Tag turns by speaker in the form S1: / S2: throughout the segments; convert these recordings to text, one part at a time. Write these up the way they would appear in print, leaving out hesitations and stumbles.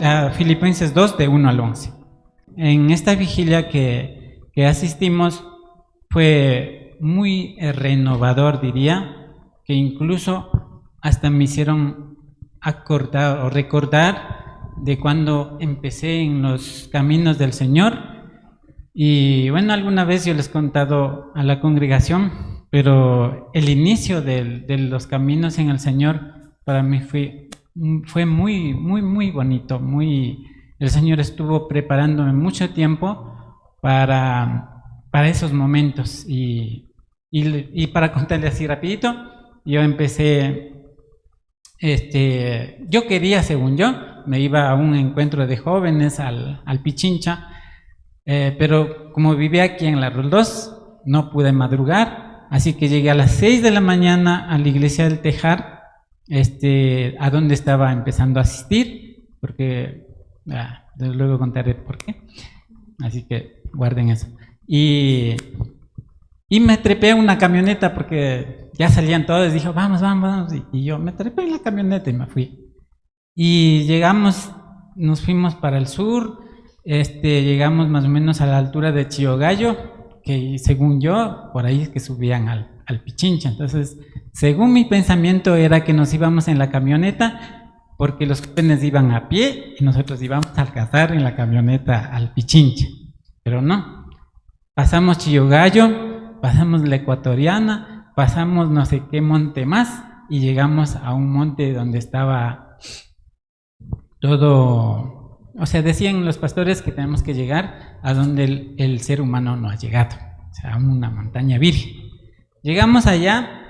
S1: a Filipenses 2, de 1 al 11. En esta vigilia que asistimos fue muy renovador, diría, que incluso hasta me hicieron acordar o recordar de cuando empecé en los caminos del Señor. Y bueno, alguna vez yo les he contado a la congregación, pero el inicio de los caminos en el Señor para mí fue muy bonito. El Señor estuvo preparándome mucho tiempo para esos momentos. Y para contarle así rapidito, yo empecé, yo quería, según yo, me iba a un encuentro de jóvenes al Pichincha, pero como vivía aquí en la Roldós, no pude madrugar, así que llegué a las 6 de la mañana a la iglesia del Tejar, a donde estaba empezando a asistir, porque luego contaré por qué, así que guarden eso. Y me trepé a una camioneta porque ya salían todos, dije, vamos, y yo me trepé en la camioneta y me fui. Y llegamos, nos fuimos para el sur, llegamos más o menos a la altura de Chiogallo, que según yo, por ahí es que subían al Pichincha. Entonces, según mi pensamiento era que nos íbamos en la camioneta, porque los jóvenes iban a pie y nosotros íbamos a alcanzar en la camioneta al Pichincha. Pero no, pasamos Chiogallo, pasamos la Ecuatoriana, pasamos no sé qué monte más y llegamos a un monte donde estaba todo, o sea, decían los pastores que tenemos que llegar a donde el ser humano no ha llegado, o sea, a una montaña virgen. Llegamos allá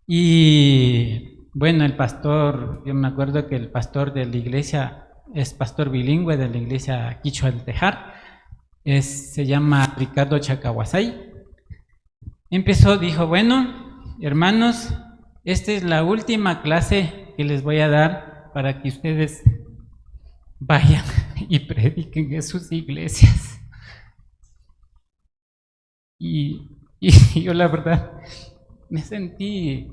S1: y bueno, el pastor, yo me acuerdo que el pastor de la iglesia es pastor bilingüe de la iglesia Quichua del Tejar, se llama Ricardo Chacahuasay. Dijo, bueno, hermanos, esta es la última clase que les voy a dar para que ustedes vayan y prediquen en sus iglesias. Y yo la verdad me sentí,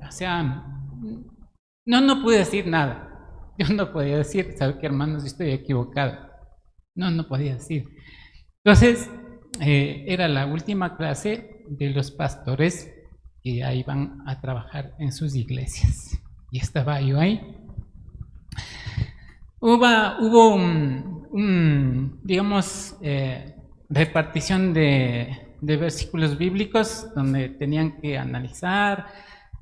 S1: o sea, no pude decir nada. Yo no podía decir, ¿sabe qué, hermanos? Yo estoy equivocado. No podía decir. Entonces, era la última clase de los pastores que ya iban a trabajar en sus iglesias. Y estaba yo ahí. Hubo digamos, repartición de versículos bíblicos donde tenían que analizar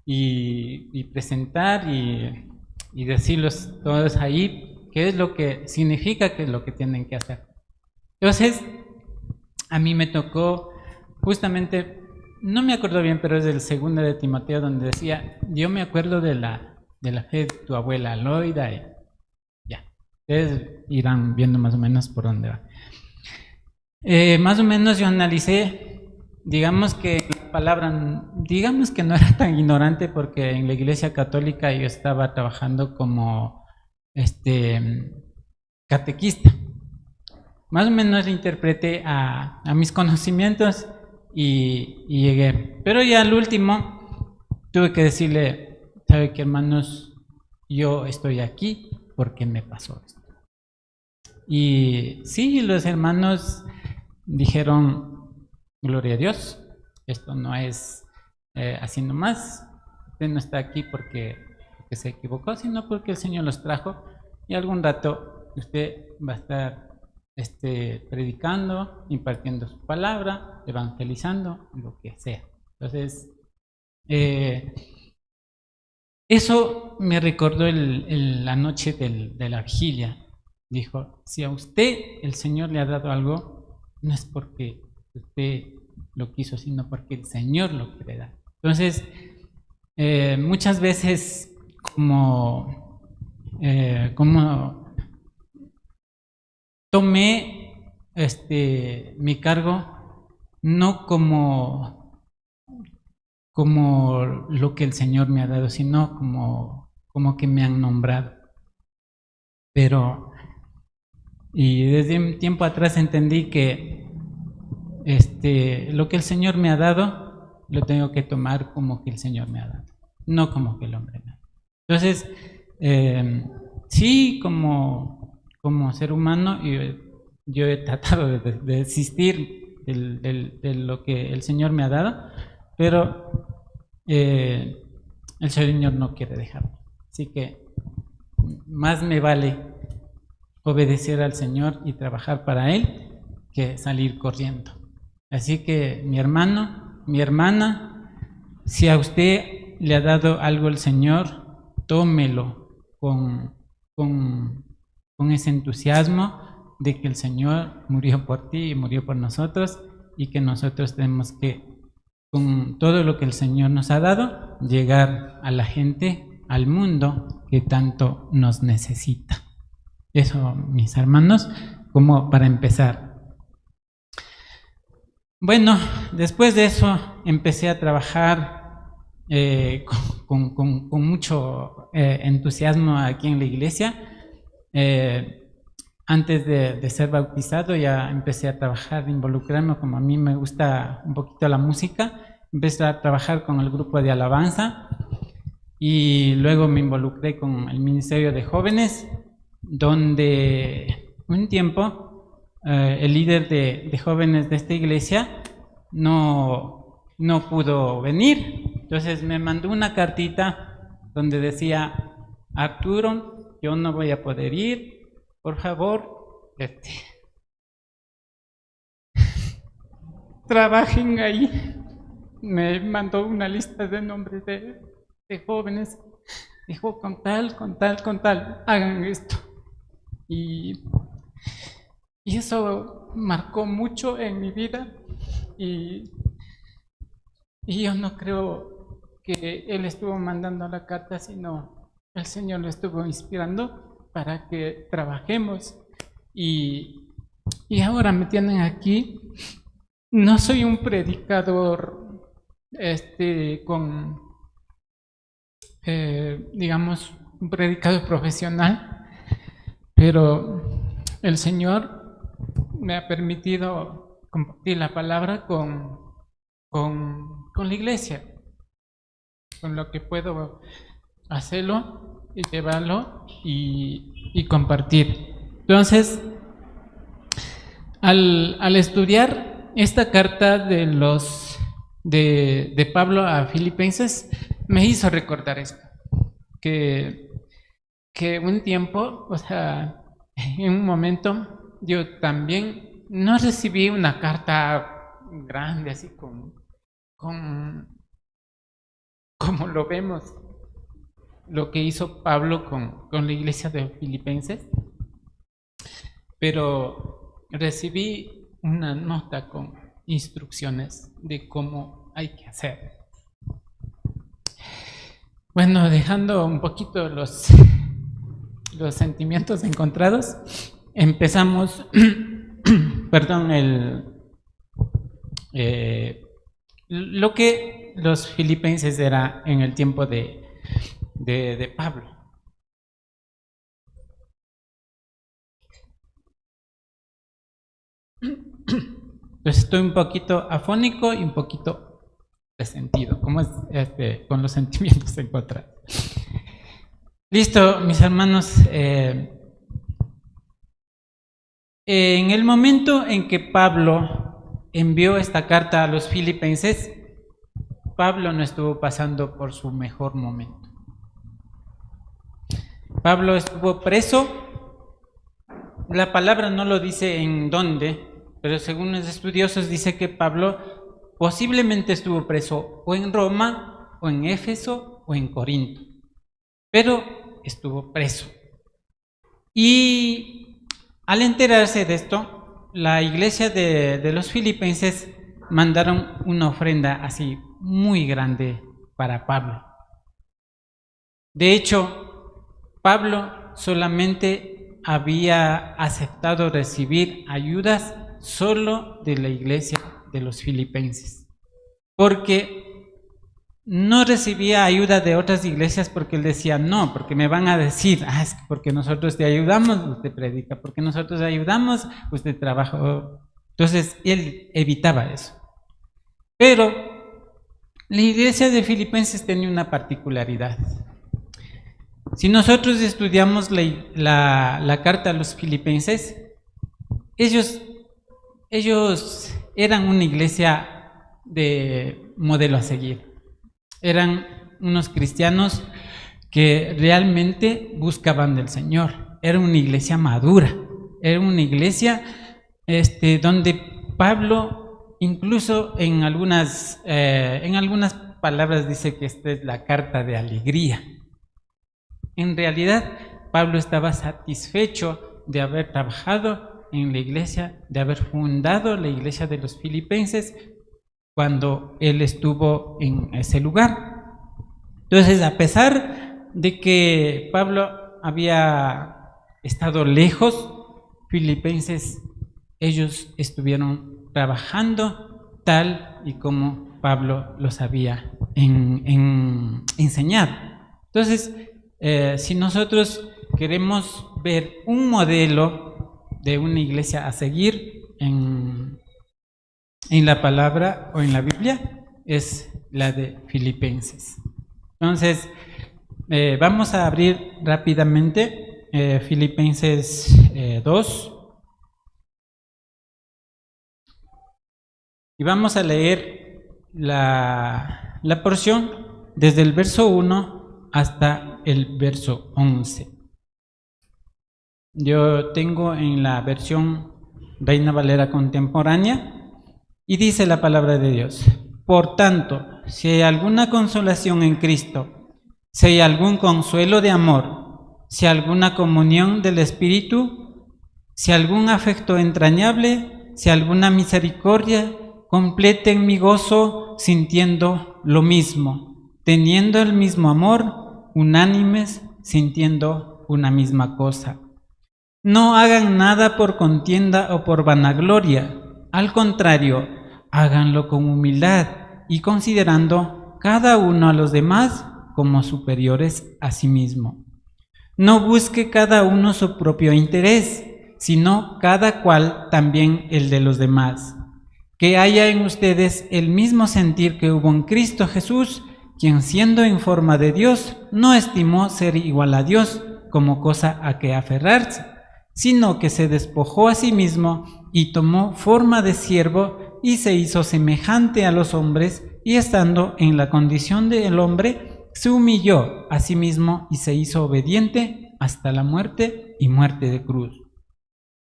S1: y presentar y decirlos todos ahí qué es lo que significa, qué es lo que tienen que hacer. Entonces, a mí me tocó justamente, no me acuerdo bien, pero es del 2 de Timoteo donde decía, yo me acuerdo de la fe de tu abuela Loida y ya, ustedes irán viendo más o menos por dónde va. Más o menos yo analicé, digamos que la palabra, digamos que no era tan ignorante porque en la iglesia católica yo estaba trabajando como catequista. Más o menos interpreté a mis conocimientos y llegué. Pero ya al último tuve que decirle, ¿sabe qué, hermanos? Yo estoy aquí porque me pasó esto. Y sí, los hermanos dijeron, gloria a Dios, esto no es así nomás, usted no está aquí porque se equivocó, sino porque el Señor los trajo y algún rato usted va a estar predicando, impartiendo su palabra, evangelizando, lo que sea. Entonces, eso me recordó la noche de la vigilia. Dijo, si a usted el Señor le ha dado algo, no es porque usted lo quiso, sino porque el Señor lo quiere dar. Entonces, muchas veces como tomé mi cargo no como lo que el Señor me ha dado, sino como que me han nombrado. Y desde un tiempo atrás entendí que lo que el Señor me ha dado, lo tengo que tomar como que el Señor me ha dado, no como que el hombre me ha dado. Entonces, sí, como como ser humano, y yo he tratado de desistir de lo que el Señor me ha dado, pero el Señor no quiere dejarme. Así que más me vale obedecer al Señor y trabajar para Él que salir corriendo. Así que mi hermano, mi hermana, si a usted le ha dado algo el Señor, tómelo con ese entusiasmo de que el Señor murió por ti y murió por nosotros, y que nosotros tenemos que, con todo lo que el Señor nos ha dado, llegar a la gente, al mundo que tanto nos necesita. Eso, mis hermanos, como para empezar. Bueno, después de eso empecé a trabajar con mucho entusiasmo aquí en la iglesia. Antes de ser bautizado ya empecé a trabajar, involucrarme, como a mí me gusta un poquito la música. Empecé a trabajar con el grupo de alabanza y luego me involucré con el Ministerio de Jóvenes, donde un tiempo el líder de jóvenes de esta iglesia no pudo venir. Entonces me mandó una cartita donde decía: Arturo, yo no voy a poder ir, por favor, trabajen ahí. Me mandó una lista de nombres de jóvenes. Dijo: con tal, hagan esto. Y eso marcó mucho en mi vida. Y yo no creo que él estuvo mandando la carta, sino el Señor lo estuvo inspirando para que trabajemos. Y ahora me tienen aquí. No soy un predicador con digamos, un predicador profesional, pero el Señor me ha permitido compartir la palabra con la iglesia, con lo que puedo hacerlo y llevarlo y compartir. Entonces, al estudiar esta carta de Pablo a Filipenses, me hizo recordar esto, que un tiempo, o sea, en un momento, yo también no recibí una carta grande, así como lo vemos, lo que hizo Pablo con la iglesia de Filipenses, pero recibí una nota con instrucciones de cómo hay que hacer. Bueno, dejando un poquito los sentimientos encontrados, empezamos, perdón, lo que los filipenses era en el tiempo de Pablo. Pues estoy un poquito afónico y un poquito resentido, como es con los sentimientos encontrados. Listo, mis hermanos. En el momento en que Pablo envió esta carta a los filipenses, Pablo no estuvo pasando por su mejor momento. Pablo estuvo preso. La palabra no lo dice en dónde, pero según los estudiosos dice que Pablo posiblemente estuvo preso o en Roma, o en Éfeso, o en Corinto, pero estuvo preso. Y al enterarse de esto, la iglesia de los filipenses mandaron una ofrenda así muy grande para Pablo. De hecho, Pablo solamente había aceptado recibir ayudas solo de la iglesia de los filipenses, porque no recibía ayuda de otras iglesias, porque él decía: no, porque me van a decir, es que porque nosotros te ayudamos, usted predica, porque nosotros ayudamos, usted trabaja. Entonces él evitaba eso. Pero la iglesia de Filipenses tenía una particularidad. Si nosotros estudiamos la carta a los filipenses, ellos eran una iglesia de modelo a seguir. Eran unos cristianos que realmente buscaban del Señor. Era una iglesia madura. Era una iglesia donde Pablo, incluso en algunas palabras, dice que esta es la carta de alegría. En realidad, Pablo estaba satisfecho de haber trabajado en la iglesia, de haber fundado la iglesia de los filipenses cuando él estuvo en ese lugar. Entonces, a pesar de que Pablo había estado lejos, filipenses, ellos estuvieron trabajando tal y como Pablo los había enseñado. Entonces, si nosotros queremos ver un modelo de una iglesia a seguir en la palabra o en la Biblia, es la de Filipenses. Entonces, vamos a abrir rápidamente Filipenses 2 y vamos a leer la porción desde el verso 1 hasta el verso 11. Yo tengo en la versión Reina Valera contemporánea y dice la palabra de Dios: por tanto, si hay alguna consolación en Cristo, si hay algún consuelo de amor, si hay alguna comunión del Espíritu, si hay algún afecto entrañable, si hay alguna misericordia, completen mi gozo sintiendo lo mismo, teniendo el mismo amor, unánimes, sintiendo una misma cosa. No hagan nada por contienda o por vanagloria, al contrario, háganlo con humildad y considerando cada uno a los demás como superiores a sí mismo. No busque cada uno su propio interés, sino cada cual también el de los demás. Que haya en ustedes el mismo sentir que hubo en Cristo Jesús, quien siendo en forma de Dios, no estimó ser igual a Dios como cosa a que aferrarse, sino que se despojó a sí mismo y tomó forma de siervo y se hizo semejante a los hombres, y estando en la condición del hombre, se humilló a sí mismo y se hizo obediente hasta la muerte y muerte de cruz.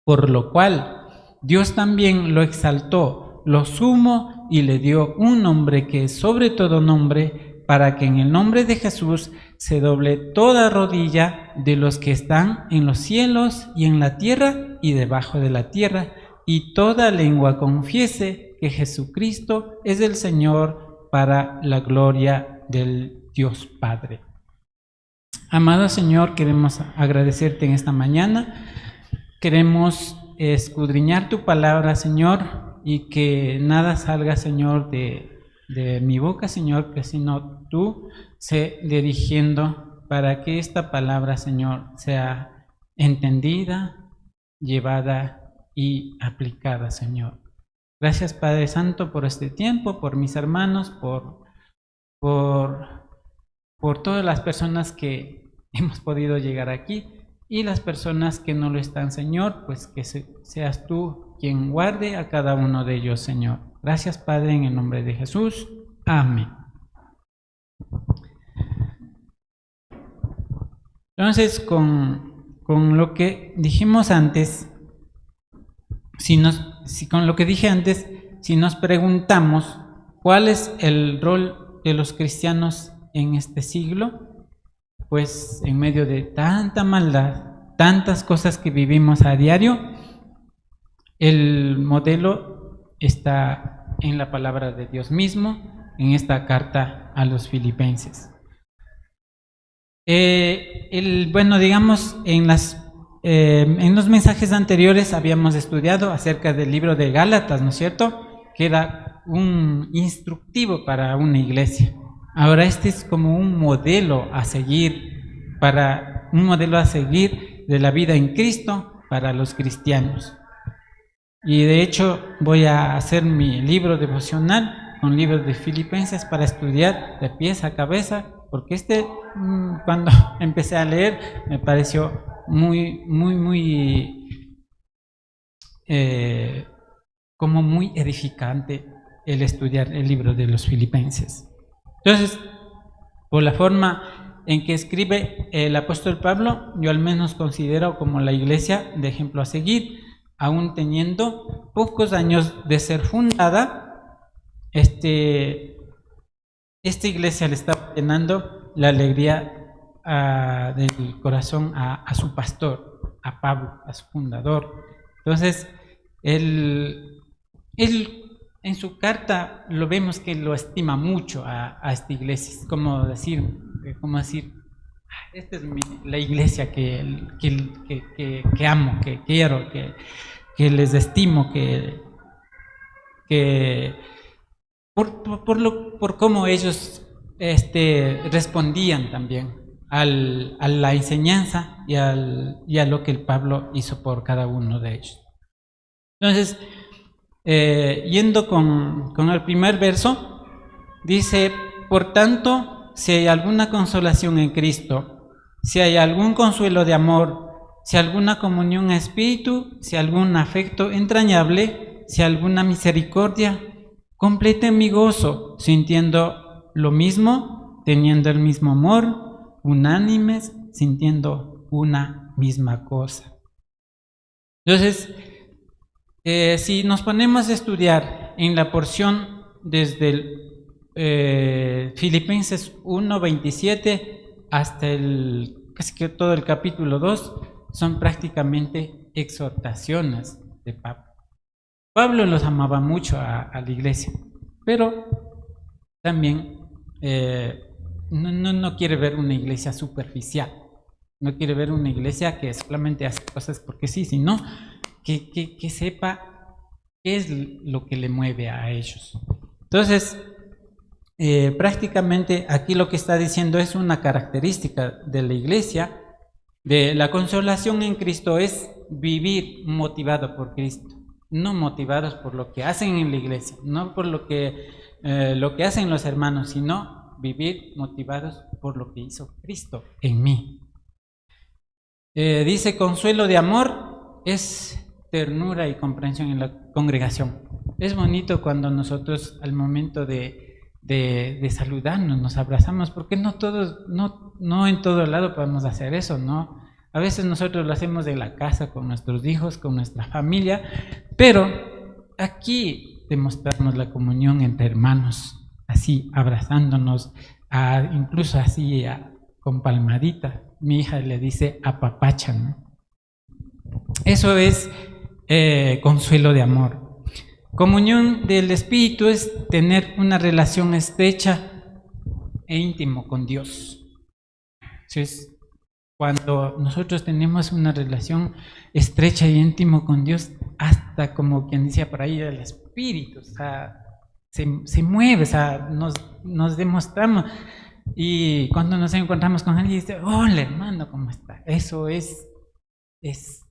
S1: Por lo cual Dios también lo exaltó, lo sumo, y le dio un nombre que es sobre todo nombre, para que en el nombre de Jesús se doble toda rodilla de los que están en los cielos y en la tierra y debajo de la tierra, y toda lengua confiese que Jesucristo es el Señor, para la gloria del Dios Padre. Amado Señor, queremos agradecerte en esta mañana. Queremos escudriñar tu palabra, Señor, y que nada salga, Señor, de mi boca, Señor, que sino tú sé dirigiendo para que esta palabra, Señor, sea entendida, llevada y aplicada, Señor. Gracias, Padre Santo, por este tiempo, por mis hermanos, por todas las personas que hemos podido llegar aquí y las personas que no lo están, Señor, pues que seas tú quien guarde a cada uno de ellos, Señor. Gracias, Padre, en el nombre de Jesús. Amén. Entonces, con lo que dijimos antes, con lo que dije antes, si nos preguntamos cuál es el rol de los cristianos en este siglo, pues en medio de tanta maldad, tantas cosas que vivimos a diario, el modelo está en la palabra de Dios mismo, en esta carta a los filipenses. Bueno, digamos, en los mensajes anteriores habíamos estudiado acerca del libro de Gálatas, ¿no es cierto?, que era un instructivo para una iglesia. Ahora este es como un modelo a seguir, de la vida en Cristo para los cristianos. Y de hecho voy a hacer mi libro devocional con libros de Filipenses para estudiar de pies a cabeza, porque este cuando empecé a leer, me pareció muy, como muy edificante el estudiar el libro de los Filipenses. Entonces, por la forma en que escribe el apóstol Pablo, yo al menos considero como la iglesia de ejemplo a seguir, aún teniendo pocos años de ser fundada. Esta iglesia le está llenando la alegría del corazón a su pastor, a Pablo, a su fundador. Entonces, él en su carta lo vemos que lo estima mucho a esta iglesia. Es como decir, esta es la iglesia que amo, que quiero, que les estimo, que por cómo ellos respondían también a la enseñanza y a lo que el Pablo hizo por cada uno de ellos. Entonces, yendo con el primer verso, dice: por tanto, si hay alguna consolación en Cristo, si hay algún consuelo de amor, si alguna comunión en espíritu, si algún afecto entrañable, si alguna misericordia, completen mi gozo, sintiendo lo mismo, teniendo el mismo amor, unánimes, sintiendo una misma cosa. Entonces, si nos ponemos a estudiar en la porción desde el Filipenses 1:27 hasta casi que todo el capítulo 2, son prácticamente exhortaciones de Pablo. Pablo los amaba mucho a la iglesia, pero también no quiere ver una iglesia superficial, no quiere ver una iglesia que solamente hace cosas porque sí, sino que sepa qué es lo que le mueve a ellos. Entonces, prácticamente aquí lo que está diciendo es una característica de la iglesia, de la consolación en Cristo, es vivir motivado por Cristo, no motivados por lo que hacen en la iglesia, no por lo que hacen los hermanos, sino vivir motivados por lo que hizo Cristo en mí. Dice: consuelo de amor es ternura y comprensión en la congregación. Es bonito cuando nosotros al momento de saludarnos nos abrazamos, porque no en todo lado podemos hacer eso, ¿no? A veces nosotros lo hacemos en la casa con nuestros hijos, con nuestra familia, pero aquí demostramos la comunión entre hermanos, así abrazándonos, incluso así con palmadita. Mi hija le dice apapacha, ¿no? Eso es consuelo de amor. Comunión del Espíritu es tener una relación estrecha e íntimo con Dios. Entonces, cuando nosotros tenemos una relación estrecha y íntimo con Dios, hasta como quien decía por ahí, el Espíritu, o sea, se mueve, o sea, nos demostramos. Y cuando nos encontramos con alguien, dice: hola hermano, ¿cómo está? Eso es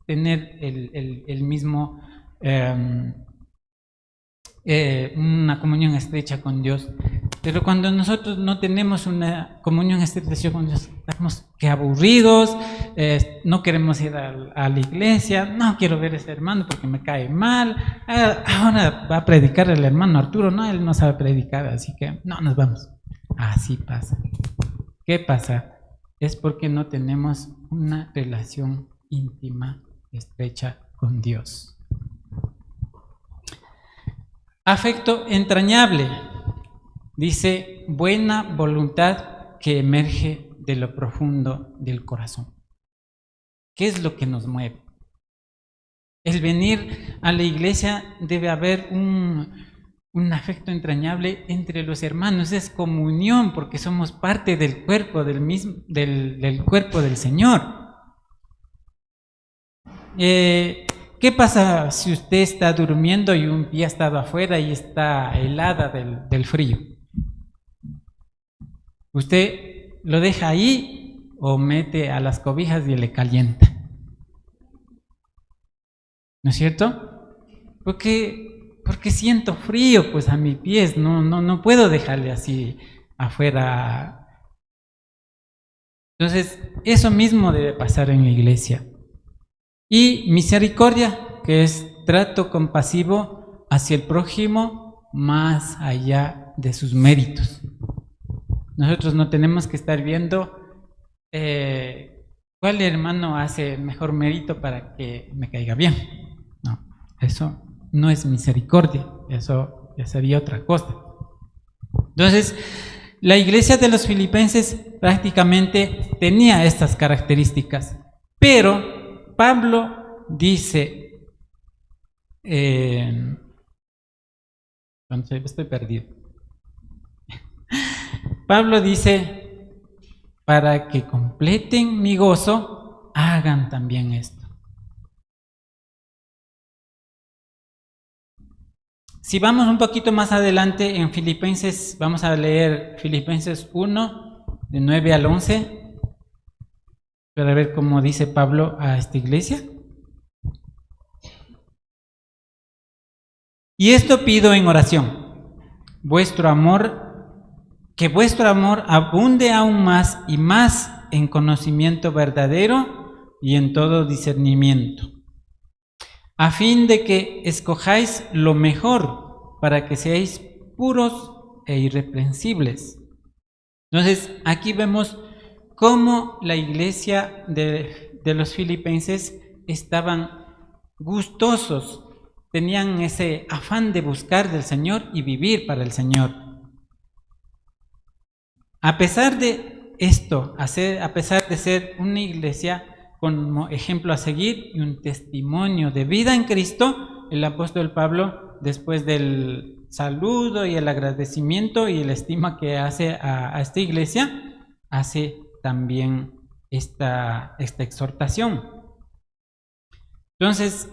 S1: tener el mismo, una comunión estrecha con Dios. Pero cuando nosotros no tenemos una comunión estrecha con Dios, estamos que aburridos, no queremos ir a la iglesia, no quiero ver a ese hermano porque me cae mal, ahora va a predicar el hermano Arturo, no, él no sabe predicar, así que no, nos vamos. Así pasa. ¿Qué pasa? Es porque no tenemos una relación íntima, estrecha con Dios. Afecto entrañable. Dice: buena voluntad que emerge de lo profundo del corazón. ¿Qué es lo que nos mueve? El venir a la iglesia, debe haber un afecto entrañable entre los hermanos, es comunión, porque somos parte del cuerpo del cuerpo del Señor. ¿Qué pasa si usted está durmiendo y un pie ha estado afuera y está helada del frío? ¿Usted lo deja ahí o mete a las cobijas y le calienta? ¿No es cierto? Porque siento frío pues a mis pies, no puedo dejarle así afuera Entonces, eso mismo debe pasar en la iglesia. Y misericordia, que es trato compasivo hacia el prójimo más allá de sus méritos. Nosotros no tenemos que estar viendo cuál hermano hace mejor mérito para que me caiga bien. No, eso no es misericordia, eso ya sería otra cosa. Entonces, la iglesia de los filipenses prácticamente tenía estas características, pero Pablo dice, estoy perdido. Pablo dice, para que completen mi gozo, hagan también esto. Si vamos un poquito más adelante en Filipenses, vamos a leer Filipenses 1, de 9 al 11, para ver cómo dice Pablo a esta iglesia. Y esto pido en oración, que vuestro amor abunde aún más y más en conocimiento verdadero y en todo discernimiento, a fin de que escojáis lo mejor para que seáis puros e irreprensibles. Entonces, aquí vemos cómo la iglesia de los filipenses estaban gustosos, tenían ese afán de buscar del Señor y vivir para el Señor. A pesar de esto, a pesar de ser una iglesia como ejemplo a seguir y un testimonio de vida en Cristo, el apóstol Pablo, después del saludo y el agradecimiento y la estima que hace a esta iglesia, hace también esta exhortación. Entonces,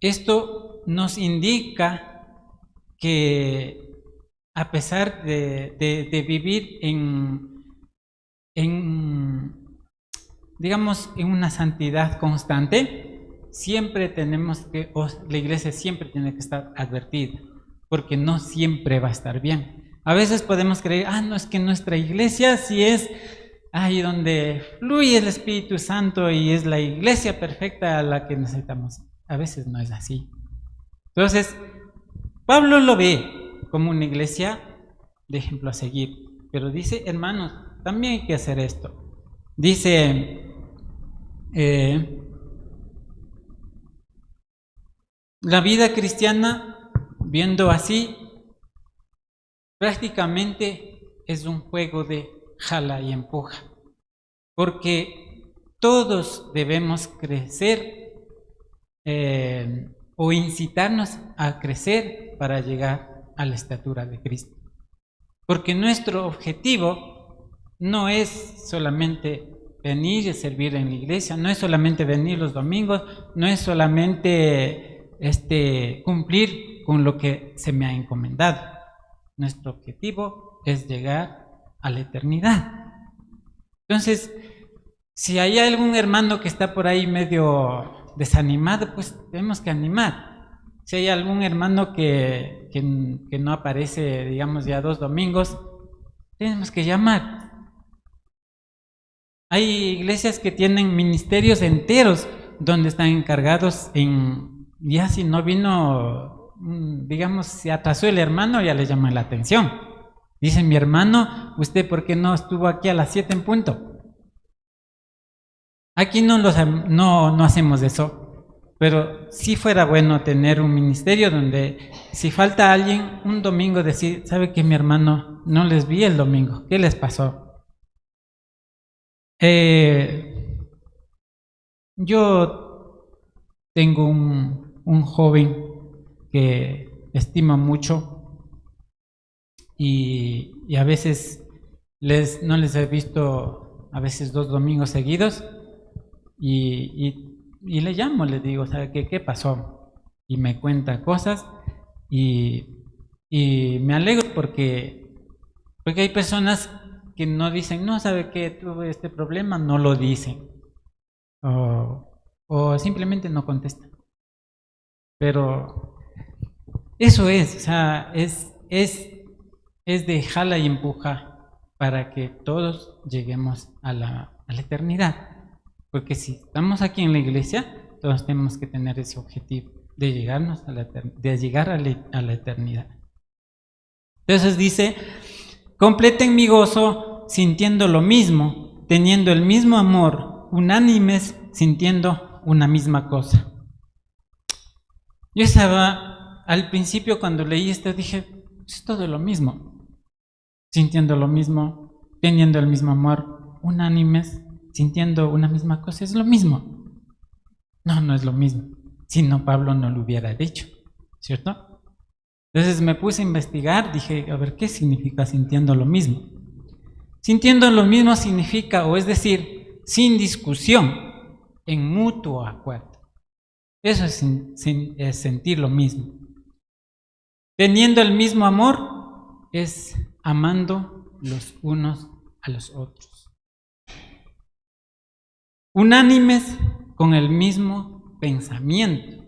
S1: esto nos indica que a pesar de vivir digamos, en una santidad constante, siempre tenemos que, la iglesia siempre tiene que estar advertida, porque no siempre va a estar bien. A veces podemos creer, no, es que nuestra iglesia sí es ahí donde fluye el Espíritu Santo y es la iglesia perfecta a la que necesitamos. A veces no es así. Entonces, Pablo lo ve como una iglesia de ejemplo a seguir, pero dice, hermanos, también hay que hacer esto. Dice, la vida cristiana, viendo así, prácticamente es un juego de jala y empuja, porque todos debemos crecer o incitarnos a crecer para llegar a la estatura de Cristo. Porque nuestro objetivo no es solamente venir y servir en la iglesia, no es solamente venir los domingos, no es solamente cumplir con lo que se me ha encomendado. Nuestro objetivo es llegar a la eternidad. Entonces, si hay algún hermano que está por ahí medio desanimado, pues tenemos que animar. Si hay algún hermano que no aparece, digamos, ya 2 domingos, tenemos que llamar. Hay iglesias que tienen ministerios enteros donde están encargados ya si no vino, digamos, se atrasó el hermano, ya le llaman la atención. Dicen, mi hermano, ¿usted por qué no estuvo aquí a las 7 en punto? Aquí no hacemos eso. Pero sí fuera bueno tener un ministerio donde si falta alguien, un domingo decir, ¿sabe qué, mi hermano? No les vi el domingo, ¿qué les pasó? Yo tengo un joven que estimo mucho y a veces no les he visto a veces 2 domingos seguidos y le llamo, le digo, ¿sabe qué pasó? Y me cuenta cosas y me alegro porque hay personas que no dicen, no, ¿sabe qué? Tuve este problema, no lo dicen. O simplemente no contestan. Pero eso es, o sea, es de jala y empuja. para que todos lleguemos a la eternidad. Porque si estamos aquí en la iglesia, todos tenemos que tener ese objetivo de llegar a la eternidad. Entonces dice, completen mi gozo sintiendo lo mismo, teniendo el mismo amor, unánimes, sintiendo una misma cosa. Yo estaba, al principio cuando leí esto, dije, es todo lo mismo, sintiendo lo mismo, teniendo el mismo amor, unánimes, sintiendo una misma cosa, es lo mismo. No, no es lo mismo, si no Pablo no lo hubiera dicho, ¿cierto? Entonces me puse a investigar, dije, a ver, ¿qué significa sintiendo lo mismo? Sintiendo lo mismo significa, o es decir, sin discusión, en mutuo acuerdo. Eso es sentir lo mismo. Teniendo el mismo amor, es amando los unos a los otros. Unánimes con el mismo pensamiento.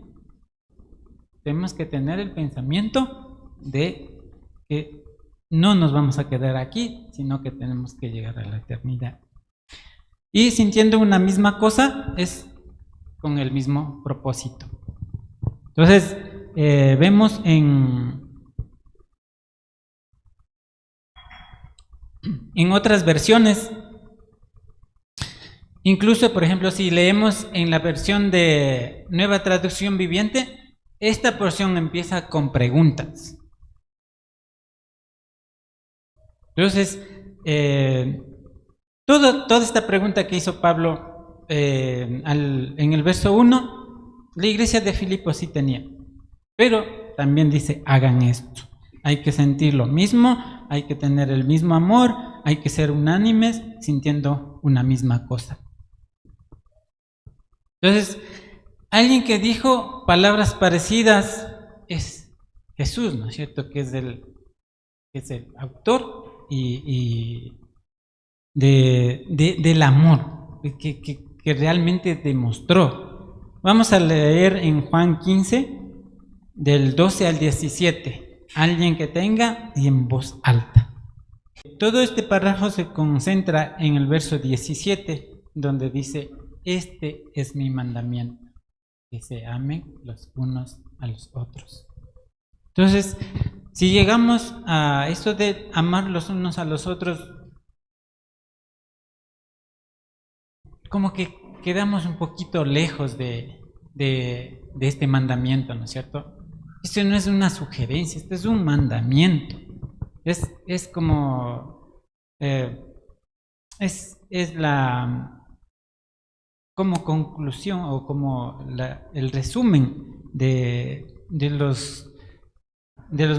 S1: Tenemos que tener el pensamiento de que no nos vamos a quedar aquí, sino que tenemos que llegar a la eternidad. Y sintiendo una misma cosa es con el mismo propósito. Entonces, vemos en otras versiones, incluso, por ejemplo, si leemos en la versión de Nueva Traducción Viviente, esta porción empieza con preguntas. Entonces, toda esta pregunta que hizo Pablo en el verso 1, la iglesia de Filipos sí tenía, pero también dice, hagan esto. Hay que sentir lo mismo, hay que tener el mismo amor, hay que ser unánimes, sintiendo una misma cosa. Entonces, alguien que dijo palabras parecidas es Jesús, ¿no es cierto? Que es el autor y del amor que realmente demostró. Vamos a leer en Juan 15, del 12 al 17. Alguien que tenga y en voz alta. Todo este párrafo se concentra en el verso 17, donde dice, este es mi mandamiento, que se amen los unos a los otros. Entonces, si llegamos a esto de amar los unos a los otros, como que quedamos un poquito lejos de este mandamiento, ¿no es cierto? Esto no es una sugerencia, esto es un mandamiento. Es como, es la como conclusión o como el resumen de los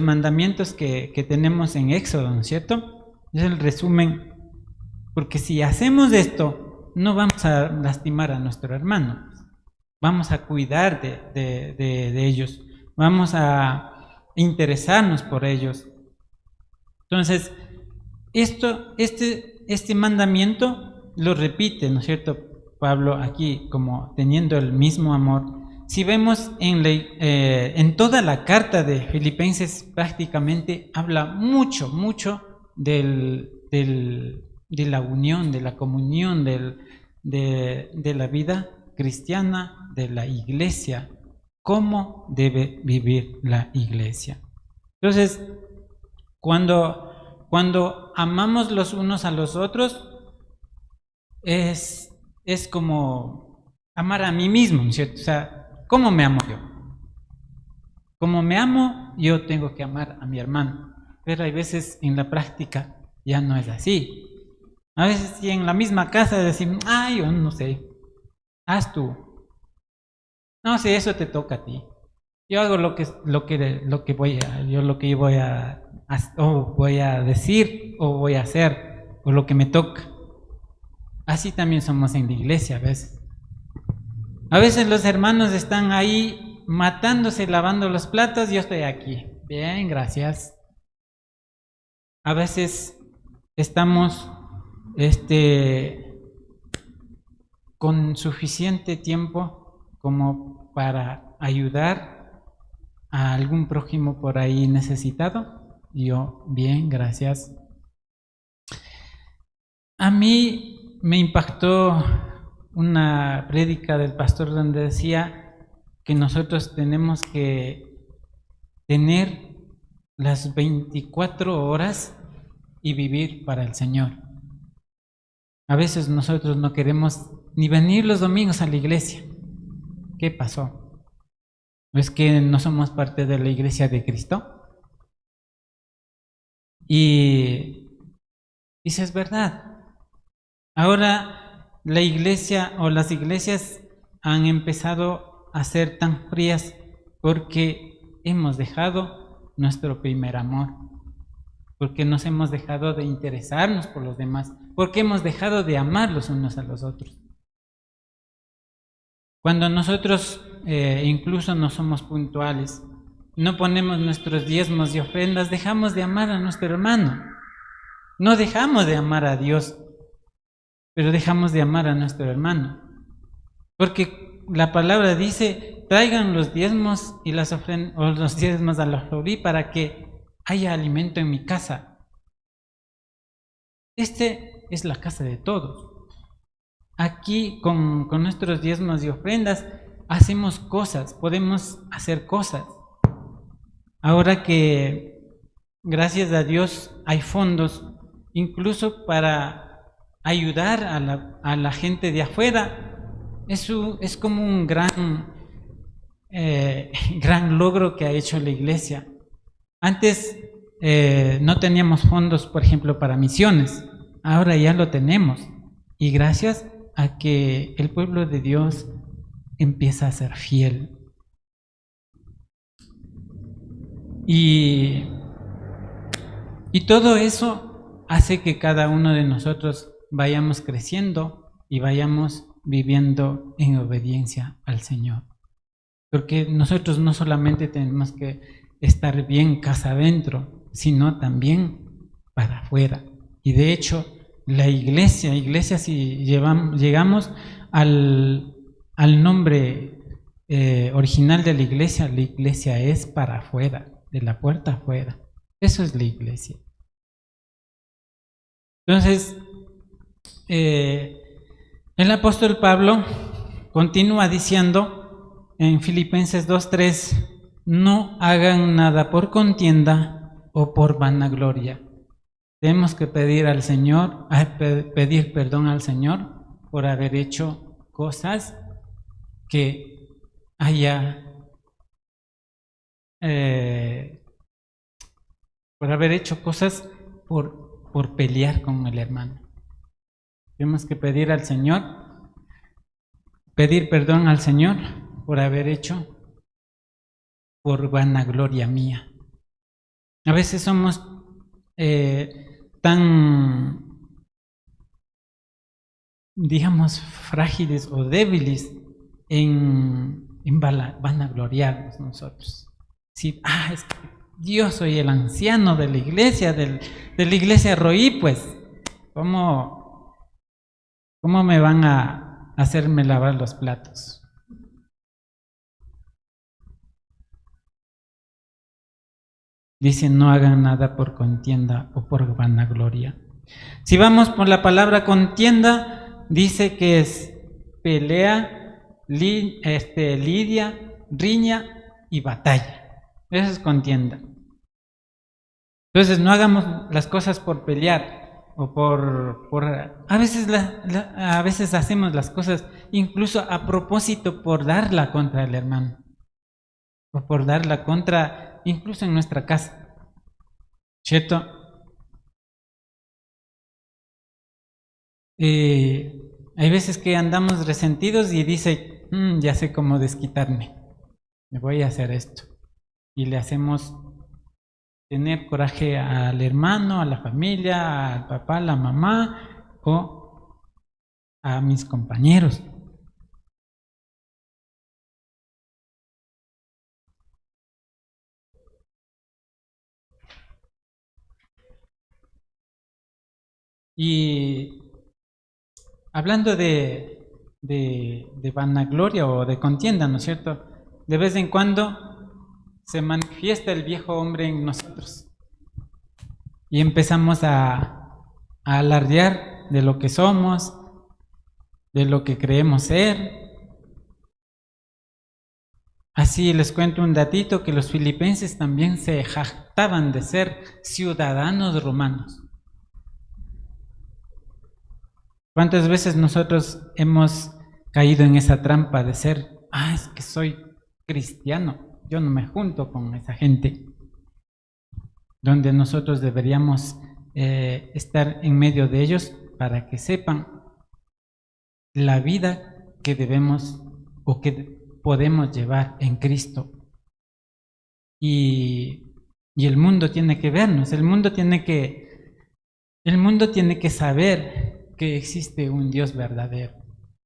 S1: mandamientos que tenemos en Éxodo, ¿no es cierto? Es el resumen, porque si hacemos esto, no vamos a lastimar a nuestro hermano, vamos a cuidar de ellos, vamos a interesarnos por ellos. Entonces, este mandamiento lo repite, ¿no es cierto? Pablo aquí como teniendo el mismo amor. Si vemos en toda la carta de Filipenses, prácticamente habla mucho de la unión, de la comunión, de la vida cristiana, de la iglesia, cómo debe vivir la iglesia. Entonces, cuando amamos los unos a los otros, es como amar a mí mismo, ¿no es cierto? O sea, ¿cómo me amo yo? Como me amo, yo tengo que amar a mi hermano. Pero hay veces en la práctica ya no es así. A veces si en la misma casa decimos, ay, yo no sé, haz tú. No sé, eso te toca a ti. Yo hago lo que voy a decir o voy a hacer o lo que me toca. Así también somos en la iglesia a veces. A veces los hermanos están ahí matándose, lavando los platos, yo estoy aquí. Bien, gracias. A veces estamos con suficiente tiempo como para ayudar a algún prójimo por ahí necesitado. Yo, bien, gracias. A mí me impactó una prédica del pastor donde decía que nosotros tenemos que tener las 24 horas y vivir para el Señor. A veces nosotros no queremos ni venir los domingos a la iglesia. ¿Qué pasó? ¿Es que no somos parte de la iglesia de Cristo? Y dice, es verdad. Ahora la iglesia o las iglesias han empezado a ser tan frías porque hemos dejado nuestro primer amor, porque nos hemos dejado de interesarnos por los demás, porque hemos dejado de amar los unos a los otros. Cuando nosotros incluso no somos puntuales, no ponemos nuestros diezmos y ofrendas, dejamos de amar a nuestro hermano. No dejamos de amar a Dios, pero dejamos de amar a nuestro hermano. Porque la palabra dice, traigan los diezmos y las ofrendas, o los diezmos a la Florí para que haya alimento en mi casa. Este es la casa de todos. Aquí con nuestros diezmos y ofrendas hacemos cosas, podemos hacer cosas. Ahora que gracias a Dios hay fondos incluso para ayudar a la gente de afuera, eso es como un gran logro que ha hecho la iglesia. Antes no teníamos fondos, por ejemplo, para misiones, ahora ya lo tenemos, y gracias a que el pueblo de Dios empieza a ser fiel. Y todo eso hace que cada uno de nosotros vayamos creciendo y vayamos viviendo en obediencia al Señor. Porque nosotros no solamente tenemos que estar bien casa adentro, sino también para afuera. Y de hecho, la iglesia si llegamos al nombre original de la iglesia es para afuera, de la puerta afuera. Eso es la iglesia. Entonces, el apóstol Pablo continúa diciendo en Filipenses 2:3, no hagan nada por contienda o por vanagloria. Tenemos que pedir al Señor, pedir perdón al Señor por haber hecho cosas que haya por haber hecho cosas por pelear con el hermano. Tenemos que pedir al Señor, pedir perdón al Señor por haber hecho por vanagloria mía. A veces somos tan, digamos, frágiles o débiles en vanagloriarnos nosotros. Sí, es que yo soy el anciano de la iglesia, de la iglesia Roí, pues, ¿cómo me van a hacerme lavar los platos? Dice, no hagan nada por contienda o por vanagloria. Si vamos por la palabra contienda, dice que es pelea, lidia, riña y batalla. Eso es contienda. Entonces no hagamos las cosas por pelear o a veces hacemos las cosas incluso a propósito por darla contra el hermano o por darla contra incluso en nuestra casa, ¿cierto? Hay veces que andamos resentidos y dice, ya sé cómo desquitarme, me voy a hacer esto, y le hacemos tener coraje al hermano, a la familia, al papá, a la mamá o a mis compañeros. Y hablando de vanagloria o de contienda, ¿no es cierto? De vez en cuando se manifiesta el viejo hombre en nosotros y empezamos a alardear de lo que somos, de lo que creemos ser. Así les cuento un datito, que los filipenses también se jactaban de ser ciudadanos romanos. ¿Cuántas veces nosotros hemos caído en esa trampa de ser, es que soy cristiano, yo no me junto con esa gente? Donde nosotros deberíamos estar en medio de ellos para que sepan la vida que debemos o que podemos llevar en Cristo. Y el mundo tiene que vernos, el mundo tiene que saber que existe un Dios verdadero.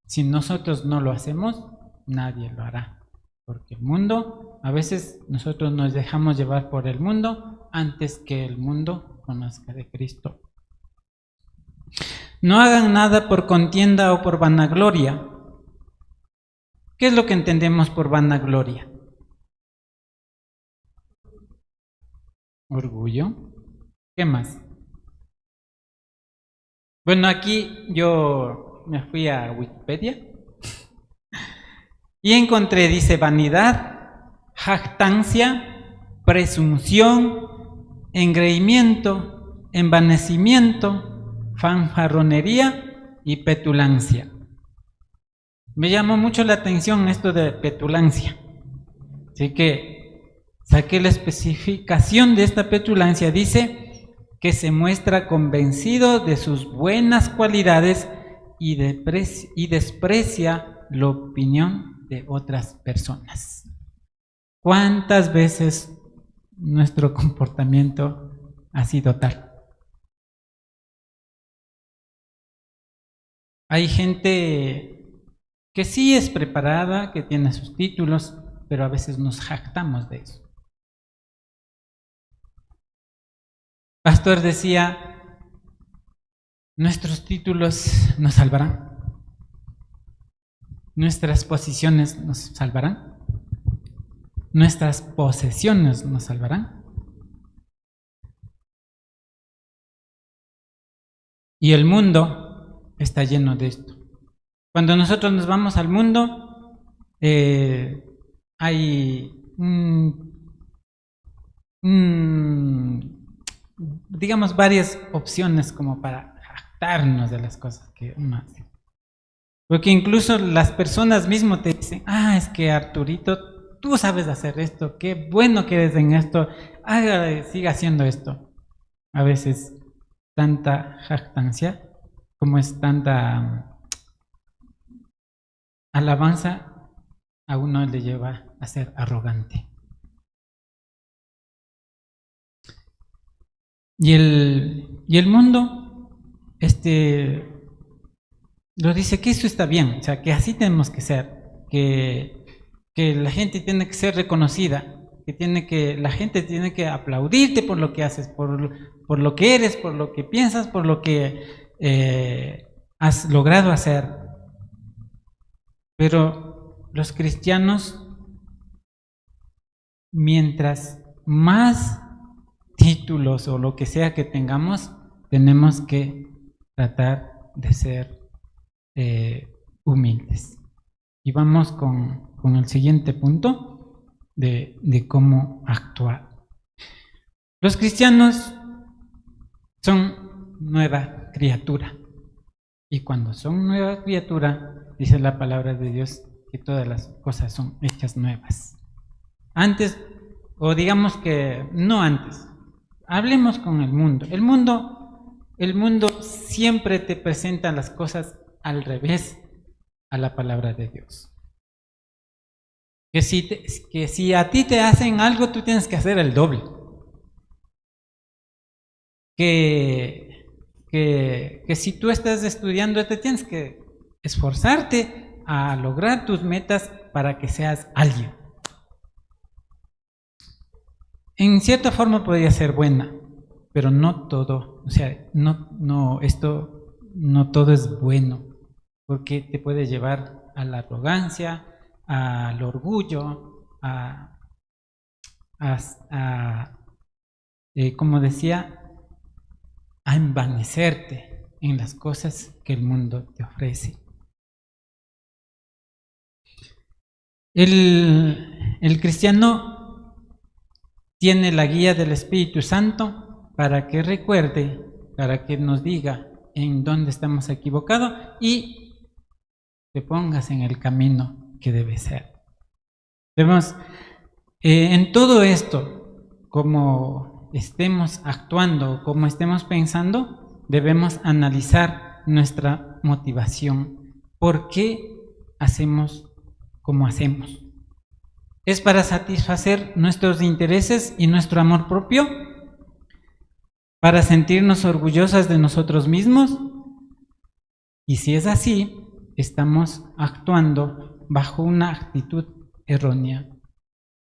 S1: Si nosotros no lo hacemos, nadie lo hará. Porque el mundo, a veces nosotros nos dejamos llevar por el mundo antes que el mundo conozca de Cristo. No hagan nada por contienda o por vanagloria. ¿Qué es lo que entendemos por vanagloria? Orgullo. ¿Qué más? Bueno, aquí yo me fui a Wikipedia y encontré, dice, vanidad, jactancia, presunción, engreimiento, envanecimiento, fanfarronería y petulancia. Me llamó mucho la atención esto de petulancia. Así que saqué la especificación de esta petulancia. Dice que se muestra convencido de sus buenas cualidades y desprecia la opinión de otras personas. ¿Cuántas veces nuestro comportamiento ha sido tal? Hay gente que sí es preparada, que tiene sus títulos, pero a veces nos jactamos de eso. Pastor decía, nuestros títulos nos salvarán, nuestras posiciones nos salvarán, nuestras posesiones nos salvarán. Y el mundo está lleno de esto. Cuando nosotros nos vamos al mundo, hay digamos, varias opciones como para jactarnos de las cosas que uno hace. Porque incluso las personas mismas te dicen, es que Arturito, tú sabes hacer esto, qué bueno que eres en esto, siga haciendo esto. A veces tanta jactancia como es tanta alabanza, a uno le lleva a ser arrogante. Y el mundo lo dice que eso está bien, o sea, que así tenemos que ser, que la gente tiene que ser reconocida, que la gente tiene que aplaudirte por lo que haces, por lo que eres, por lo que piensas, por lo que has logrado hacer. Pero los cristianos, mientras más títulos o lo que sea que tengamos, tenemos que tratar de ser humildes. Y vamos con el siguiente punto de cómo actuar. Los cristianos son nueva criatura. Y cuando son nueva criatura, dice la palabra de Dios que todas las cosas son hechas nuevas. Antes, o digamos que no antes, hablemos con el mundo. El mundo siempre te presenta las cosas al revés a la palabra de Dios. Que si a ti te hacen algo, tú tienes que hacer el doble. Que si tú estás estudiando, te tienes que esforzarte a lograr tus metas para que seas alguien. En cierta forma podría ser buena, pero no todo, o sea, esto no todo es bueno, porque te puede llevar a la arrogancia, al orgullo, como decía, a envanecerte en las cosas que el mundo te ofrece. El cristiano tiene la guía del Espíritu Santo para que recuerde, para que nos diga en dónde estamos equivocados y te pongas en el camino que debe ser. Debemos, en todo esto, como estemos actuando, como estemos pensando, debemos analizar nuestra motivación. ¿Por qué hacemos como hacemos? ¿Es para satisfacer nuestros intereses y nuestro amor propio? ¿Para sentirnos orgullosas de nosotros mismos? Y si es así, estamos actuando bajo una actitud errónea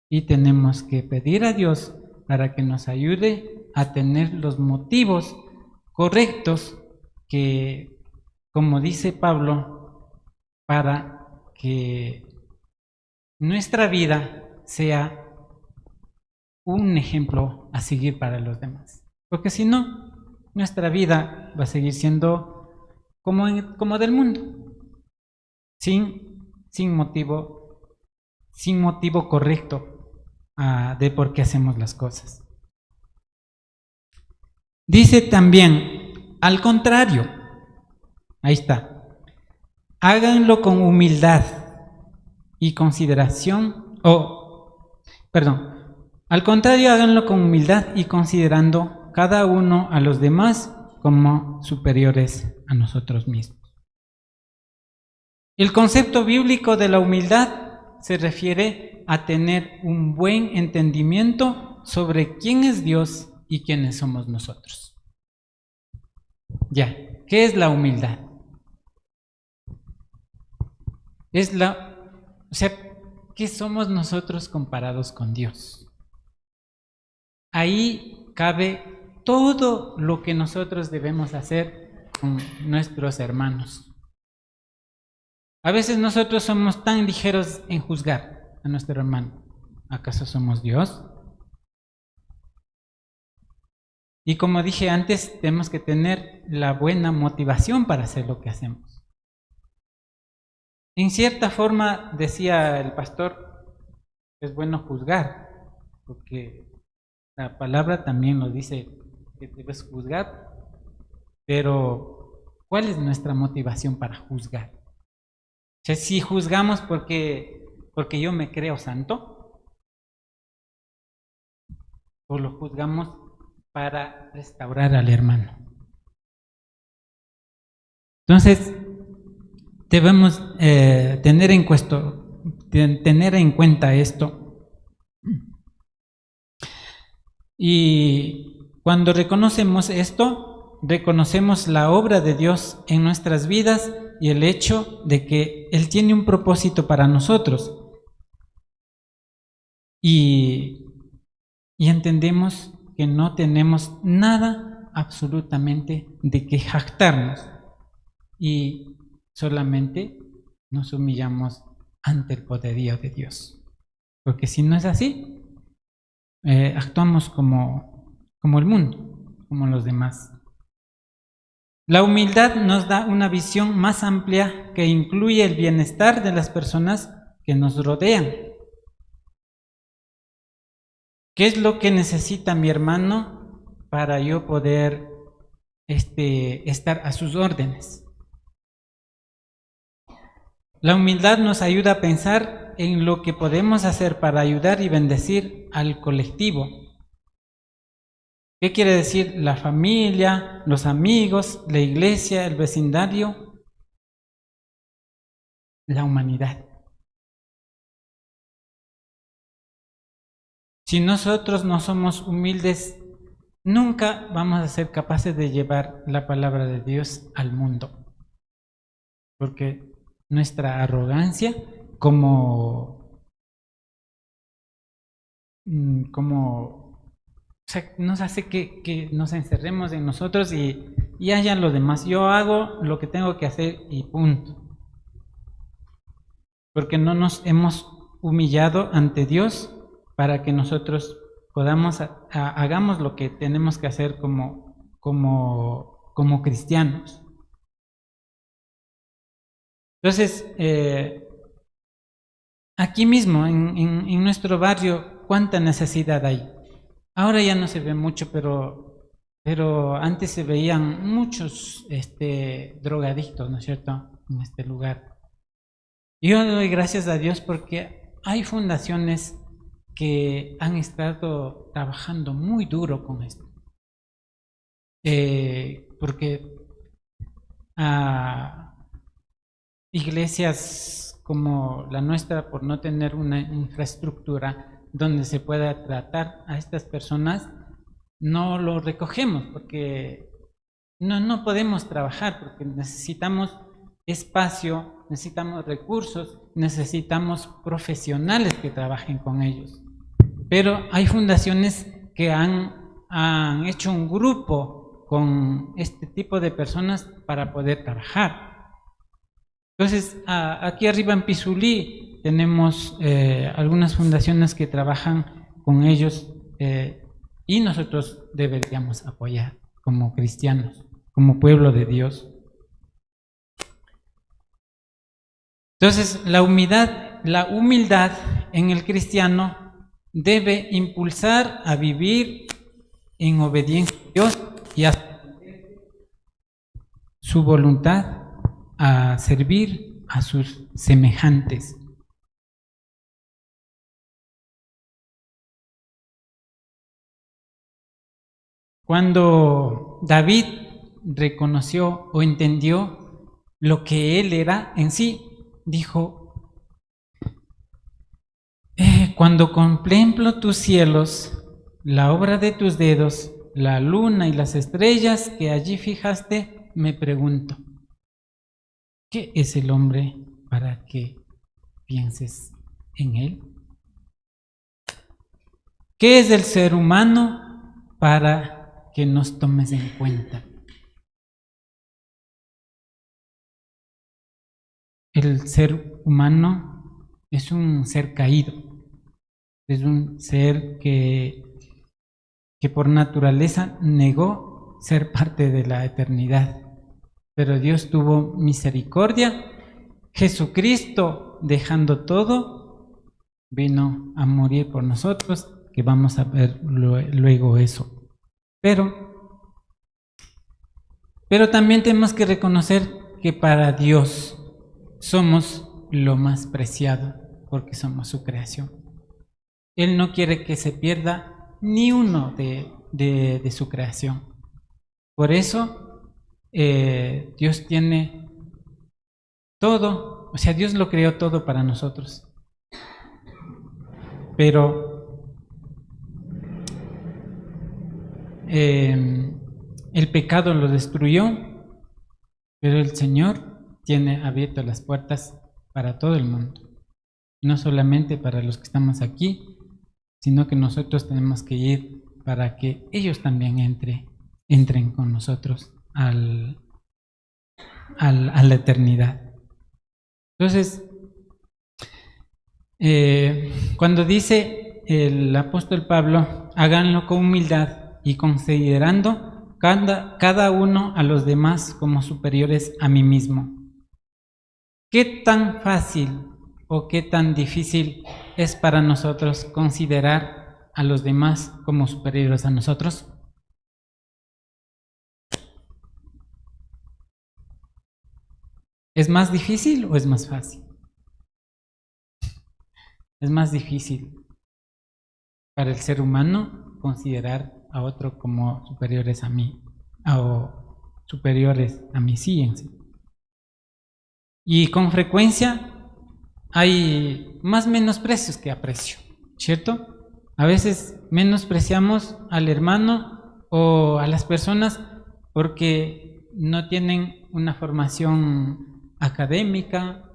S1: y tenemos que pedir a Dios para que nos ayude a tener los motivos correctos que, como dice Pablo, para que nuestra vida sea un ejemplo a seguir para los demás. Porque si no, nuestra vida va a seguir siendo como del mundo, sin motivo correcto de por qué hacemos las cosas. Dice también, al contrario, ahí está, háganlo con humildad y consideración, al contrario, háganlo con humildad y considerando cada uno a los demás como superiores a nosotros mismos. El concepto bíblico de la humildad se refiere a tener un buen entendimiento sobre quién es Dios y quiénes somos nosotros. Ya, ¿qué es la humildad? ¿Qué somos nosotros comparados con Dios? Ahí cabe todo lo que nosotros debemos hacer con nuestros hermanos. A veces nosotros somos tan ligeros en juzgar a nuestro hermano. ¿Acaso somos Dios? Y como dije antes, tenemos que tener la buena motivación para hacer lo que hacemos. En cierta forma, decía el pastor, es bueno juzgar, porque la palabra también nos dice que debes juzgar, pero ¿cuál es nuestra motivación para juzgar? O sea, si juzgamos porque yo me creo santo, o lo juzgamos para restaurar al hermano. Entonces, debemos tener en cuenta esto. Y cuando reconocemos esto, reconocemos la obra de Dios en nuestras vidas y el hecho de que Él tiene un propósito para nosotros. Y entendemos que no tenemos nada absolutamente de que jactarnos y solamente nos humillamos ante el poderío de Dios. Porque si no es así, actuamos como el mundo, como los demás. La humildad nos da una visión más amplia que incluye el bienestar de las personas que nos rodean. ¿Qué es lo que necesita mi hermano para yo poder estar a sus órdenes? La humildad nos ayuda a pensar en lo que podemos hacer para ayudar y bendecir al colectivo. ¿Qué quiere decir? La familia, los amigos, la iglesia, el vecindario, la humanidad. Si nosotros no somos humildes, nunca vamos a ser capaces de llevar la palabra de Dios al mundo. Porque nuestra arrogancia o sea, nos hace que nos encerremos en nosotros y haya lo demás. Yo hago lo que tengo que hacer y punto. Porque no nos hemos humillado ante Dios para que nosotros hagamos lo que tenemos que hacer como cristianos. Entonces, aquí mismo, en nuestro barrio, ¿cuánta necesidad hay? Ahora ya no se ve mucho, pero antes se veían muchos drogadictos, ¿no es cierto?, en este lugar. Yo doy gracias a Dios porque hay fundaciones que han estado trabajando muy duro con esto. Porque a iglesias como la nuestra, por no tener una infraestructura donde se pueda tratar a estas personas, no lo recogemos porque no podemos trabajar, porque necesitamos espacio, necesitamos recursos, necesitamos profesionales que trabajen con ellos. Pero hay fundaciones que han hecho un grupo con este tipo de personas para poder trabajar. Entonces, aquí arriba en Pizulí tenemos algunas fundaciones que trabajan con ellos y nosotros deberíamos apoyar como cristianos, como pueblo de Dios. Entonces, la humildad en el cristiano debe impulsar a vivir en obediencia a Dios y a su voluntad, a servir a sus semejantes. Cuando David reconoció o entendió lo que él era en sí, dijo, cuando contemplo tus cielos, la obra de tus dedos, la luna y las estrellas que allí fijaste, me pregunto, ¿qué es el hombre para que pienses en él? ¿Qué es el ser humano para que nos tomes en cuenta? El ser humano es un ser caído, es un ser que por naturaleza negó ser parte de la eternidad. Pero Dios tuvo misericordia. Jesucristo, dejando todo, vino a morir por nosotros, que vamos a ver luego eso. Pero también tenemos que reconocer que para Dios somos lo más preciado, porque somos su creación. Él no quiere que se pierda ni uno de su creación. Por eso Dios tiene todo, o sea, Dios lo creó todo para nosotros. Pero el pecado lo destruyó, pero el Señor tiene abiertas las puertas para todo el mundo. No solamente para los que estamos aquí, sino que nosotros tenemos que ir para que ellos también entren con nosotros a la eternidad. Entonces, cuando dice el apóstol Pablo, háganlo con humildad y considerando cada uno a los demás como superiores a mí mismo. ¿Qué tan fácil o qué tan difícil es para nosotros considerar a los demás como superiores a nosotros? ¿Es más difícil o es más fácil? Es más difícil para el ser humano considerar a otro como superiores a mí o superiores a mí sí en sí. Y con frecuencia hay más menosprecios que aprecio, ¿cierto? A veces menospreciamos al hermano o a las personas porque no tienen una formación académica.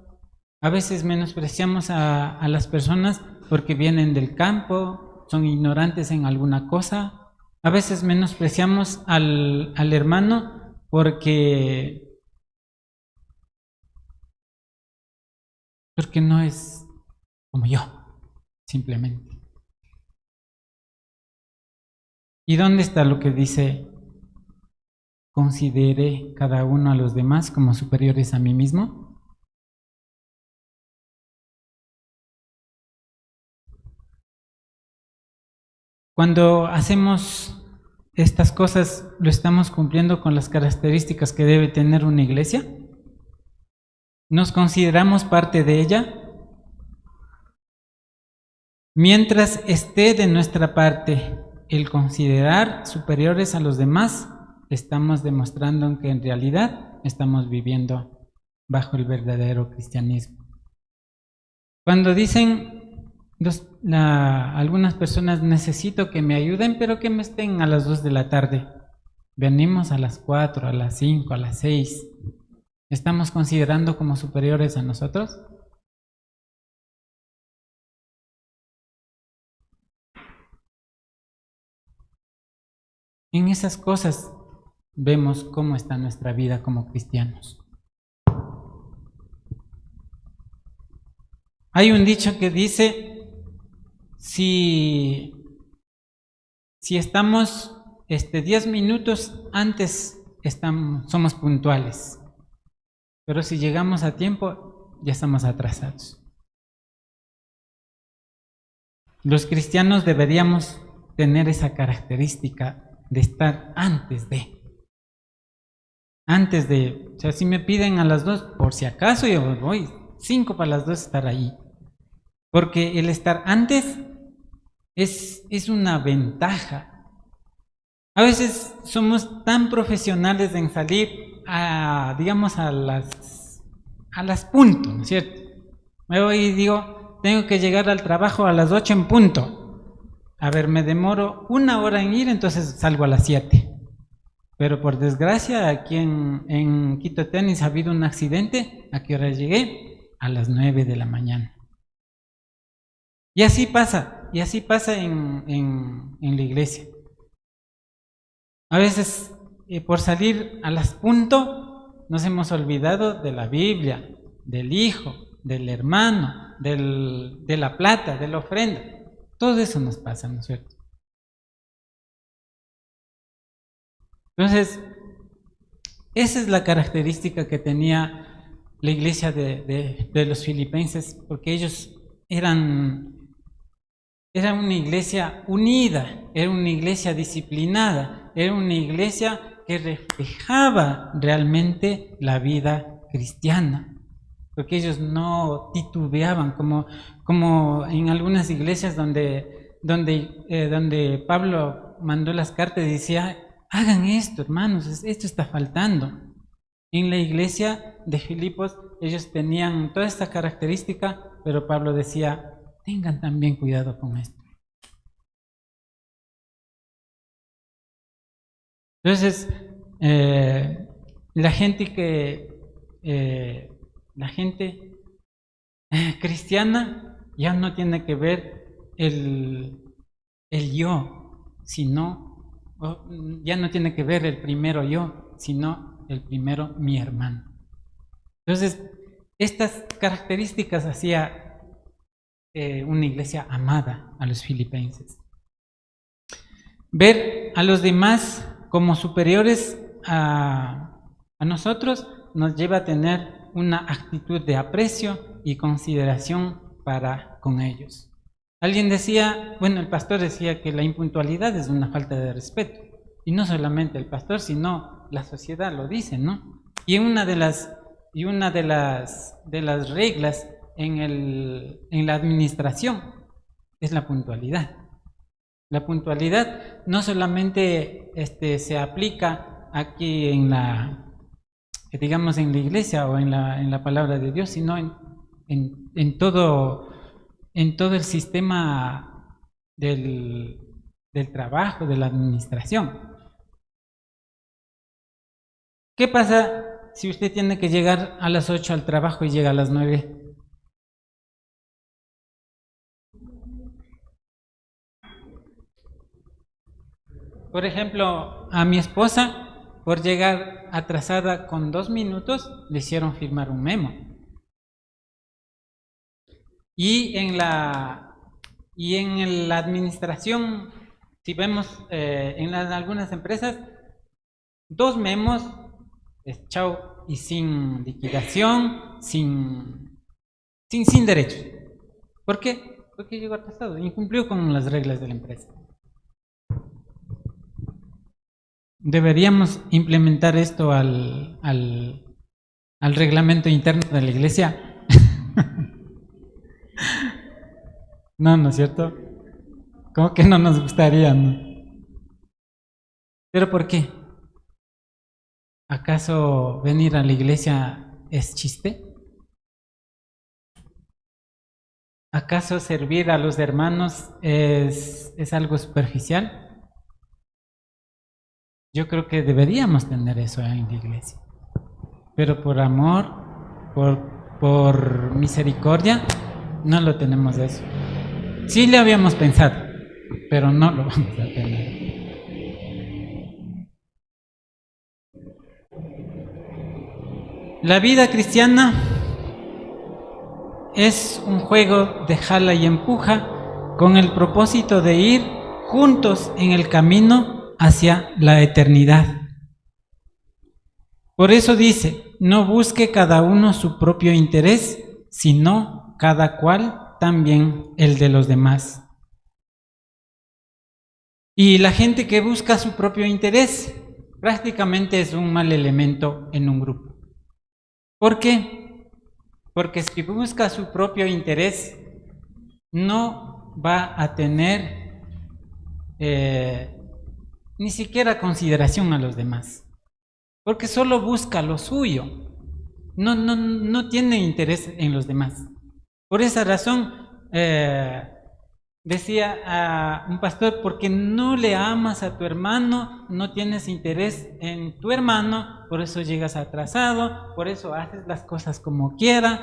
S1: A veces menospreciamos a las personas porque vienen del campo, son ignorantes en alguna cosa. A veces menospreciamos al hermano porque no es como yo, simplemente. ¿Y dónde está lo que dice, considere cada uno a los demás como superiores a mí mismo? Cuando hacemos estas cosas, ¿lo estamos cumpliendo con las características que debe tener una iglesia? ¿Nos consideramos parte de ella? Mientras esté de nuestra parte el considerar superiores a los demás, estamos demostrando que en realidad estamos viviendo bajo el verdadero cristianismo. Cuando dicen algunas personas, necesito que me ayuden, pero que me estén a las 2 de la tarde. Venimos a las 4, a las 5, a las 6. ¿Estamos considerando como superiores a nosotros? En esas cosas vemos cómo está nuestra vida como cristianos. Hay un dicho que dice, si estamos 10 minutos antes, somos puntuales. Pero si llegamos a tiempo, ya estamos atrasados. Los cristianos deberíamos tener esa característica de estar antes de. O sea, si me piden a las 2, por si acaso yo voy 5 para las 2 estar ahí. Porque el estar antes es una ventaja. A veces somos tan profesionales en salir digamos, a las punto, ¿no es cierto? Me voy y digo, tengo que llegar al trabajo a las 8 en punto. A ver, me demoro 1 hora en ir, entonces salgo a las 7. Pero por desgracia, aquí en Quito Tenis ha habido un accidente. ¿A qué hora llegué? A las 9 de la mañana. Y así pasa en la iglesia. A veces, por salir a las punto, nos hemos olvidado de la Biblia, del hijo, del hermano, de la plata, de la ofrenda. Todo eso nos pasa, ¿no es cierto? Entonces, esa es la característica que tenía la iglesia de los filipenses, porque ellos eran una iglesia unida, era una iglesia disciplinada, era una iglesia que reflejaba realmente la vida cristiana, porque ellos no titubeaban como en algunas iglesias donde Pablo mandó las cartas y decía, hagan esto, hermanos, esto está faltando. En la iglesia de Filipos ellos tenían toda esta característica, pero Pablo decía, tengan también cuidado con esto. Entonces, la gente cristiana ya no tiene que ver el yo, sino, ya no tiene que ver el primero yo, sino el primero mi hermano. Entonces, estas características hacía una iglesia amada a los filipenses. Ver a los demás como superiores a nosotros nos lleva a tener una actitud de aprecio y consideración para con ellos. Alguien decía, el pastor decía que la impuntualidad es una falta de respeto. Y no solamente el pastor, sino la sociedad lo dice, ¿no? Y una de las reglas en la administración es la puntualidad. La puntualidad no solamente se aplica aquí digamos en la iglesia o en la palabra de Dios, sino en todo el sistema del trabajo, de la administración. ¿Qué pasa si usted tiene que llegar a las 8 al trabajo y llega a las 9? Por ejemplo, a mi esposa, por llegar atrasada con 2 minutos, le hicieron firmar un memo. Y en la administración, si vemos en algunas empresas, 2 memos, chao, y sin liquidación, sin derechos. ¿Por qué? Porque llegó atrasado, incumplió con las reglas de la empresa. deberíamos implementar esto al reglamento interno de la iglesia. No, ¿no es cierto? ¿Cómo que no nos gustaría, no? ¿Pero por qué? ¿Acaso venir a la iglesia es chiste? ¿Acaso servir a los hermanos es algo superficial? Yo creo que deberíamos tener eso en la iglesia. Pero por amor, por misericordia, no lo tenemos eso. Sí le habíamos pensado, pero no lo vamos a tener. La vida cristiana es un juego de jala y empuja con el propósito de ir juntos en el camino hacia la eternidad. Por eso dice, no busque cada uno su propio interés, sino cada cual también el de los demás. Y la gente que busca su propio interés prácticamente es un mal elemento en un grupo. ¿Por qué? Porque si busca su propio interés, no va a tener ni siquiera consideración a los demás. Porque solo busca lo suyo. No tiene interés en los demás. Por esa razón, decía a un pastor, porque no le amas a tu hermano, no tienes interés en tu hermano, por eso llegas atrasado, por eso haces las cosas como quiera,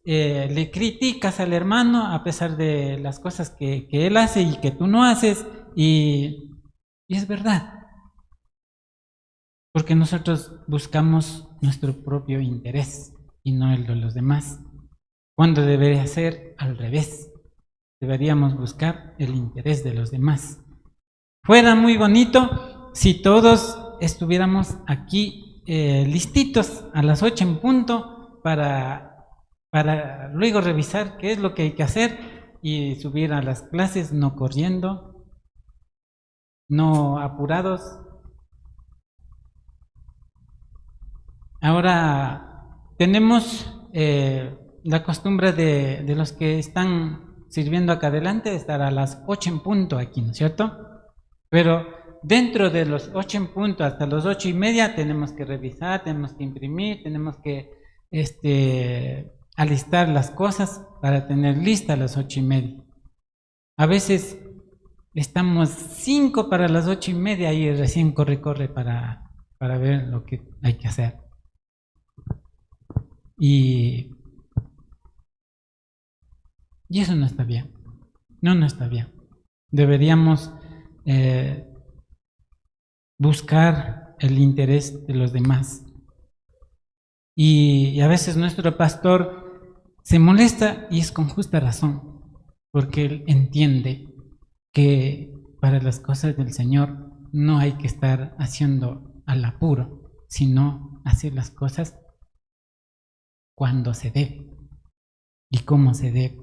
S1: le criticas al hermano a pesar de las cosas que él hace y que tú no haces, y es verdad, porque nosotros buscamos nuestro propio interés y no el de los demás, cuando debería ser al revés. Deberíamos buscar el interés de los demás. Fuera muy bonito si todos estuviéramos aquí listitos a las 8 en punto para luego revisar qué es lo que hay que hacer y subir a las clases no corriendo, no apurados. Ahora tenemos la costumbre de los que están sirviendo acá adelante de estar a las 8 en punto aquí, ¿no es cierto? Pero dentro de los 8 en punto hasta los 8:30 tenemos que revisar, tenemos que imprimir, tenemos que alistar las cosas para tener listas las 8:30. A veces estamos 5 para las 8:30 y recién corre para ver lo que hay que hacer. Y eso no está bien. No está bien. Deberíamos buscar el interés de los demás. Y a veces nuestro pastor se molesta y es con justa razón, porque él entiende que para las cosas del Señor no hay que estar haciendo al apuro, sino hacer las cosas cuando se debe y cómo se debe.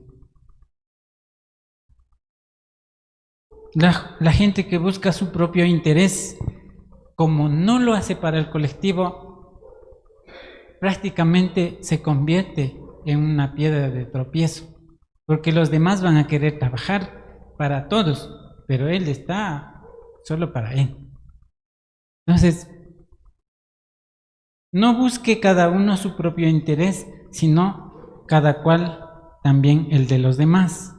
S1: La gente que busca su propio interés, como no lo hace para el colectivo, prácticamente se convierte en una piedra de tropiezo, porque los demás van a querer trabajar para todos, pero él está solo para él. Entonces, no busque cada uno su propio interés, sino cada cual también el de los demás.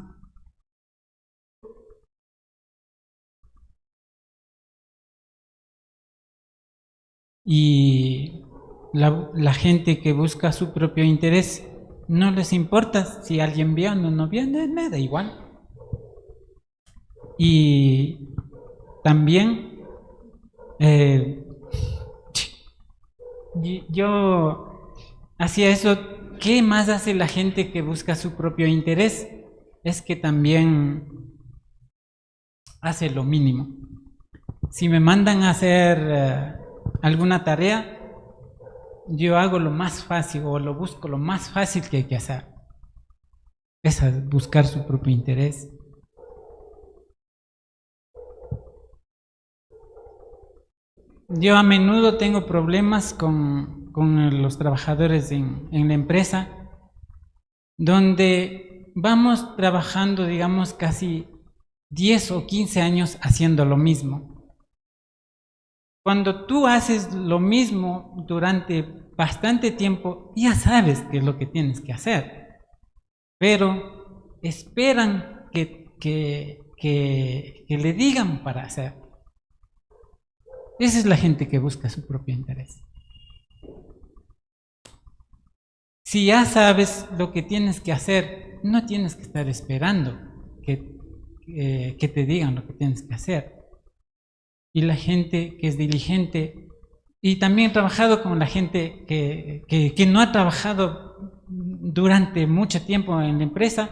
S1: Y la gente que busca su propio interés, no les importa si alguien viene o no viene, me da igual. Y también yo hacía eso. ¿Qué más hace la gente que busca su propio interés? Es que también hace lo mínimo. Si me mandan a hacer alguna tarea, yo hago lo más fácil o lo busco lo más fácil que hay que hacer. Es buscar su propio interés. yo a menudo tengo problemas con los trabajadores en la empresa, donde vamos trabajando, digamos, casi 10 o 15 años haciendo lo mismo. Cuando tú haces lo mismo durante bastante tiempo, ya sabes qué es lo que tienes que hacer, pero esperan que le digan para hacer. Esa es la gente que busca su propio interés. Si ya sabes lo que tienes que hacer, no tienes que estar esperando que te digan lo que tienes que hacer. Y la gente que es diligente, y también he trabajado con la gente que no ha trabajado durante mucho tiempo en la empresa,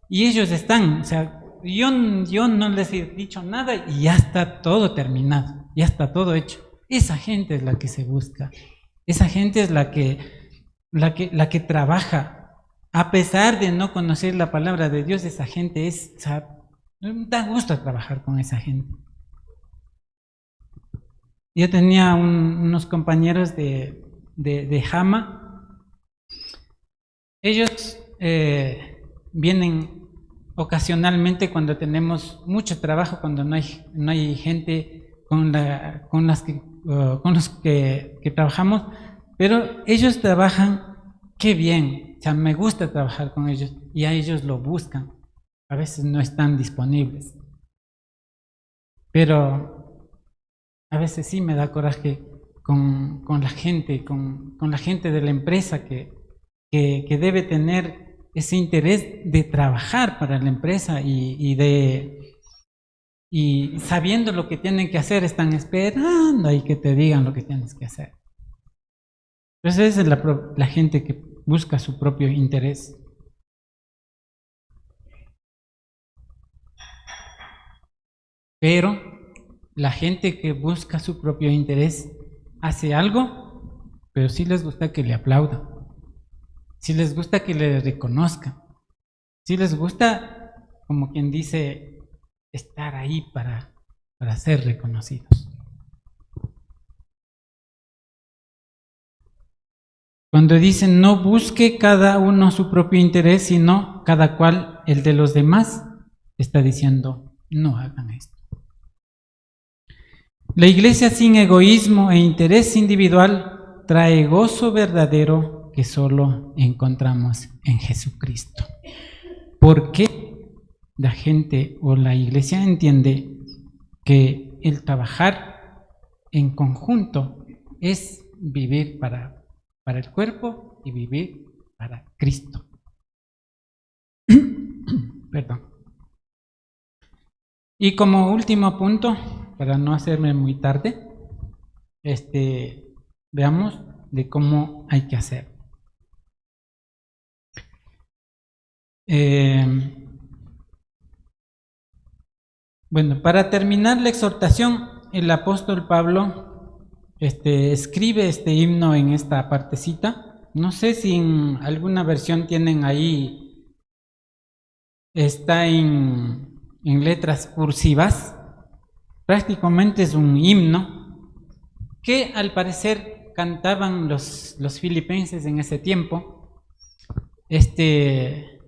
S1: y ellos están, o sea, yo no les he dicho nada y ya está todo terminado, ya está todo hecho. Esa gente es la que se busca, esa gente es la que trabaja. A pesar de no conocer la palabra de Dios, esa gente es, o sea, da gusto trabajar con esa gente. Yo tenía unos compañeros de Jama. Ellos vienen ocasionalmente cuando tenemos mucho trabajo, cuando no hay gente con los que trabajamos, pero ellos trabajan, qué bien, o sea, me gusta trabajar con ellos y a ellos lo buscan. A veces no están disponibles, pero a veces sí me da coraje con la gente, con la gente de la empresa que debe tener ese interés de trabajar para la empresa y sabiendo lo que tienen que hacer, están esperando ahí que te digan lo que tienes que hacer. Entonces esa es la gente que busca su propio interés. Pero la gente que busca su propio interés hace algo, pero sí les gusta que le aplaudan, sí les gusta que le reconozcan, sí les gusta, como quien dice, estar ahí para ser reconocidos. Cuando dicen no busque cada uno su propio interés, sino cada cual el de los demás, está diciendo no hagan esto. La iglesia sin egoísmo e interés individual trae gozo verdadero que solo encontramos en Jesucristo. ¿Por qué la gente o la iglesia entiende que el trabajar en conjunto es vivir para el cuerpo y vivir para Cristo? Perdón. Y como último punto, para no hacerme muy tarde, veamos de cómo hay que hacer. Bueno, para terminar la exhortación, el apóstol Pablo escribe este himno en esta partecita. No sé si en alguna versión tienen ahí, está en letras cursivas. Prácticamente es un himno que al parecer cantaban los filipenses en ese tiempo. Que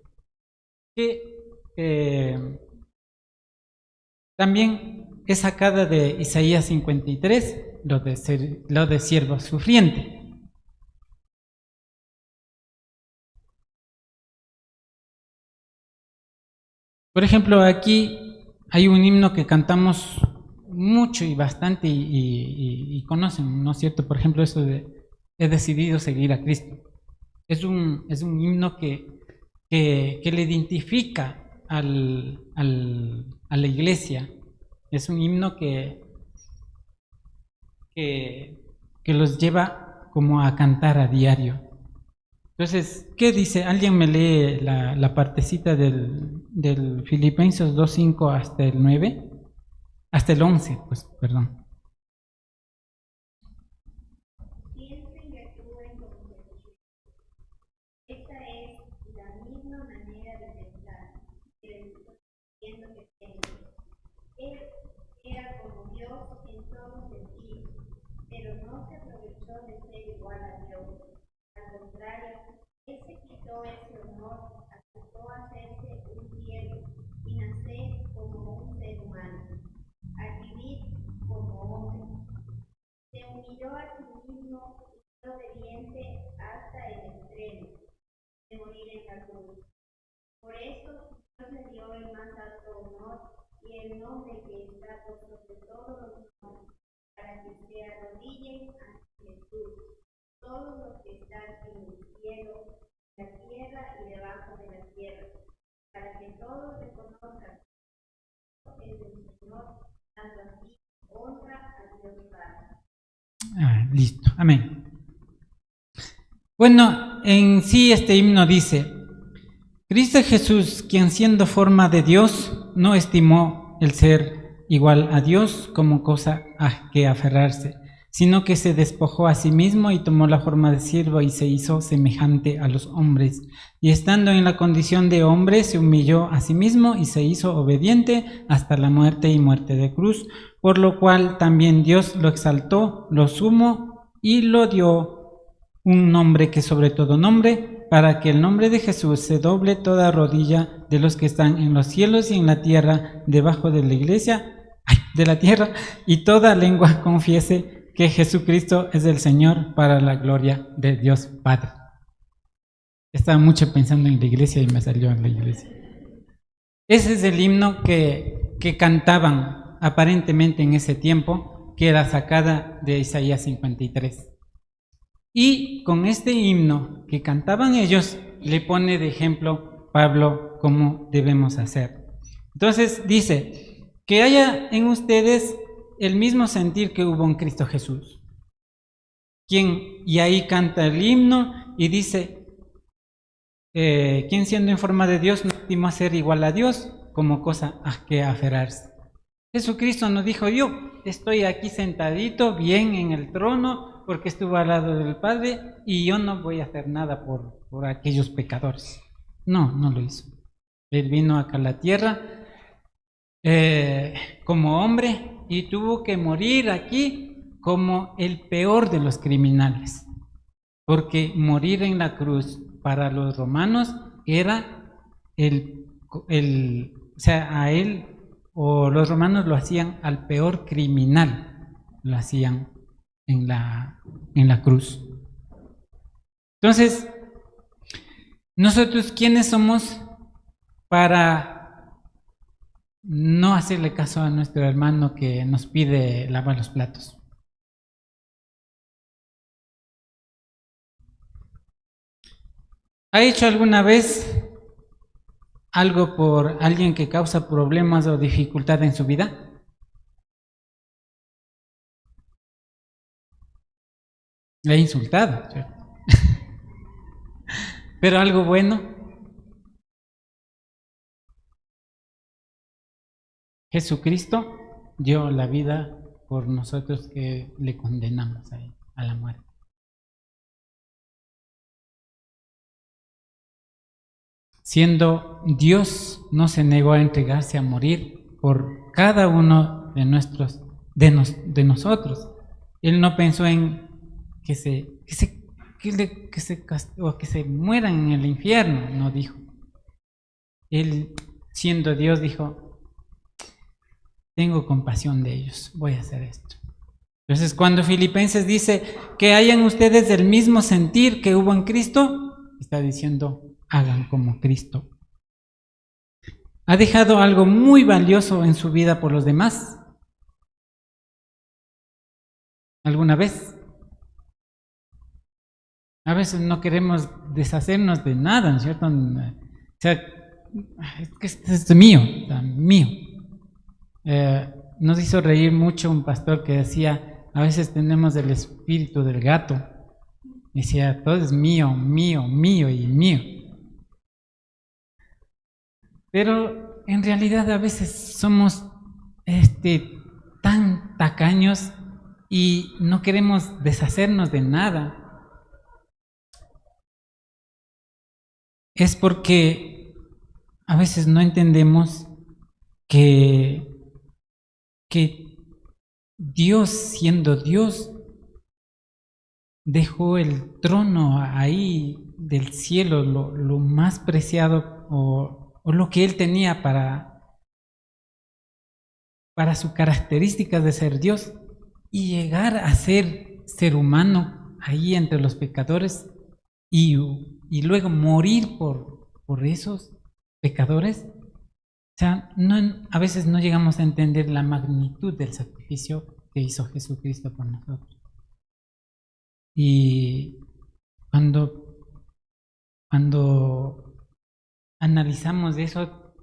S1: también es sacada de Isaías 53, lo de siervo sufriente. Por ejemplo, aquí hay un himno que cantamos mucho y bastante y conocen, ¿no es cierto? Por ejemplo, eso de he decidido seguir a Cristo. Es un himno que le identifica a la iglesia. Es un himno que, que los lleva como a cantar a diario. Entonces, ¿qué dice? ¿Alguien me lee la partecita del Filipenses 2:5 hasta el 9? Hasta el 11, pues, perdón.
S2: Piensen y actúen como Jesucristo. Esta es la misma manera de pensar que les estoy diciendo que tengan. Él era como Dios en todo sentido, pero no se aprovechó de ser igual a Dios. Al contrario, él se quitó ese honor, aceptó hacerse un siervo y nacer como un ser humano, al vivir como hombre. Se humilló a sí mismo y fue obediente hasta el extremo de morir en la cruz. Por eso Dios le dio el más alto honor y el nombre que está por sobre todos los nombres, para que se arrodillen ante Jesús todos los que están en el cielo, en la tierra y debajo de la tierra, para que todos reconozcan que es el Señor, dando así honra a Dios Padre.
S1: Listo, amén. Bueno, en sí este himno dice: Cristo Jesús, quien siendo forma de Dios, no estimó el ser igual a Dios como cosa a que aferrarse, sino que se despojó a sí mismo y tomó la forma de siervo y se hizo semejante a los hombres. Y estando en la condición de hombre, se humilló a sí mismo y se hizo obediente hasta la muerte y muerte de cruz, por lo cual también Dios lo exaltó, lo sumó y lo dio un nombre que sobre todo nombre, para que el nombre de Jesús se doble toda rodilla de los que están en los cielos y en la tierra, debajo de la iglesia, de la tierra, y toda lengua confiese que Jesucristo es el Señor, para la gloria de Dios Padre. Estaba mucho pensando en la iglesia y me salió en la iglesia. Ese es el himno que cantaban aparentemente en ese tiempo, que era sacada de Isaías 53. Y con este himno que cantaban ellos, le pone de ejemplo Pablo cómo debemos hacer. Entonces dice, que haya en ustedes el mismo sentir que hubo en Cristo Jesús. Y ahí canta el himno y dice, quien siendo en forma de Dios no estimó ser igual a Dios como cosa a que aferrarse. Jesucristo nos dijo, yo estoy aquí sentadito bien en el trono, porque estuvo al lado del Padre y yo no voy a hacer nada por aquellos pecadores. No lo hizo. Él vino acá a la tierra como hombre y tuvo que morir aquí como el peor de los criminales, porque morir en la cruz para los romanos era o sea, a él o los romanos lo hacían al peor criminal, lo hacían en la cruz. Entonces, nosotros, ¿quiénes somos para no hacerle caso a nuestro hermano que nos pide lavar los platos? ¿Ha hecho alguna vez algo por alguien que causa problemas o dificultad en su vida? Le he insultado, ¿cierto? Pero algo bueno. Jesucristo dio la vida por nosotros que le condenamos a la muerte. Siendo Dios, no se negó a entregarse a morir por cada uno de nosotros. Él no pensó en que se mueran en el infierno, no dijo. Él, siendo Dios, dijo, tengo compasión de ellos, voy a hacer esto. Entonces, cuando Filipenses dice que hayan ustedes el mismo sentir que hubo en Cristo, está diciendo, hagan como Cristo. ¿Ha dejado algo muy valioso en su vida por los demás? ¿Alguna vez? A veces no queremos deshacernos de nada, ¿no es cierto? O sea, es que esto es mío, mío. Nos hizo reír mucho un pastor que decía, a veces tenemos el espíritu del gato. Decía, todo es mío, mío, mío y mío. Pero en realidad a veces somos tan tacaños y no queremos deshacernos de nada. Es porque a veces no entendemos que Dios, siendo Dios, dejó el trono ahí del cielo, lo más preciado o lo que Él tenía para su característica de ser Dios y llegar a ser ser humano ahí entre los pecadores y, y luego morir por esos pecadores. O sea, a veces no llegamos a entender la magnitud del sacrificio que hizo Jesucristo por nosotros. Y cuando analizamos eso,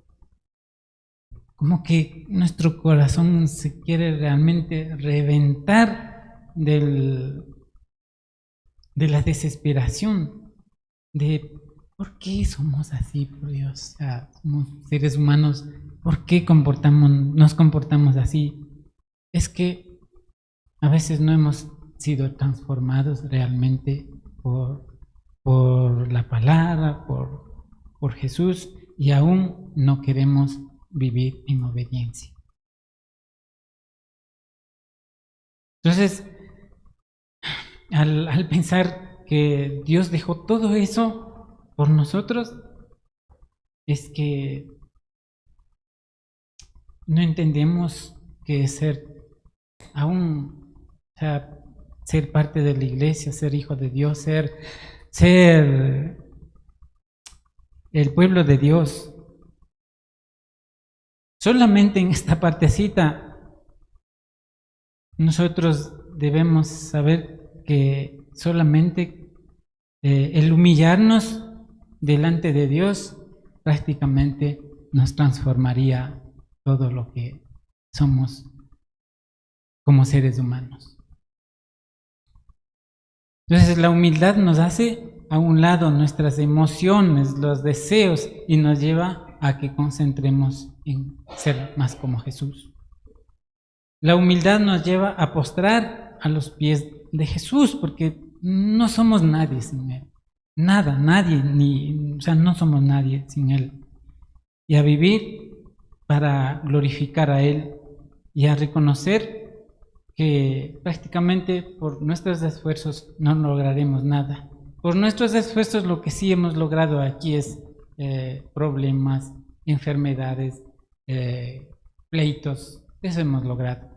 S1: como que nuestro corazón se quiere realmente reventar de la desesperación, de por qué somos así, por Dios. O sea, somos seres humanos, ¿por qué nos comportamos así? Es que a veces no hemos sido transformados realmente por la palabra, por Jesús, y aún no queremos vivir en obediencia. Entonces, al pensar que Dios dejó todo eso por nosotros, es que no entendemos que ser aún, o sea, ser parte de la iglesia, ser hijo de Dios, ser el pueblo de Dios. Solamente en esta partecita nosotros debemos saber que solamente el humillarnos delante de Dios prácticamente nos transformaría todo lo que somos como seres humanos. Entonces la humildad nos hace a un lado nuestras emociones, los deseos, y nos lleva a que concentremos en ser más como Jesús. La humildad nos lleva a postrar a los pies de Jesús, porque no somos nadie sin Él. Nada, nadie, o sea, no somos nadie sin Él. Y a vivir para glorificar a Él y a reconocer que prácticamente por nuestros esfuerzos no lograremos nada. Por nuestros esfuerzos lo que sí hemos logrado aquí es problemas, enfermedades, pleitos, eso hemos logrado.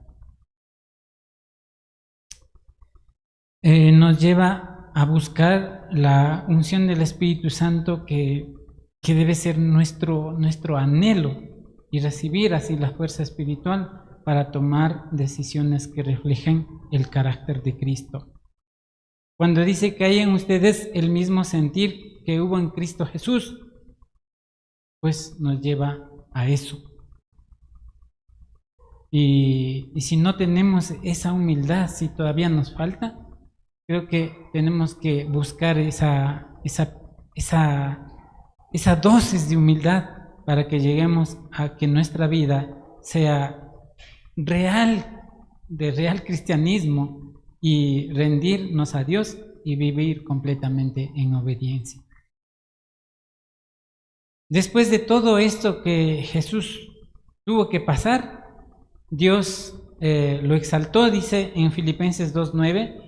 S1: Nos lleva a buscar la unción del Espíritu Santo que debe ser nuestro anhelo y recibir así la fuerza espiritual para tomar decisiones que reflejen el carácter de Cristo. Cuando dice que hay en ustedes el mismo sentir que hubo en Cristo Jesús, pues nos lleva a eso. Y si no tenemos esa humildad, si todavía nos falta, creo que tenemos que buscar esa dosis de humildad para que lleguemos a que nuestra vida sea real, de real cristianismo, y rendirnos a Dios y vivir completamente en obediencia. Después de todo esto que Jesús tuvo que pasar, Dios lo exaltó, dice en Filipenses 2:9,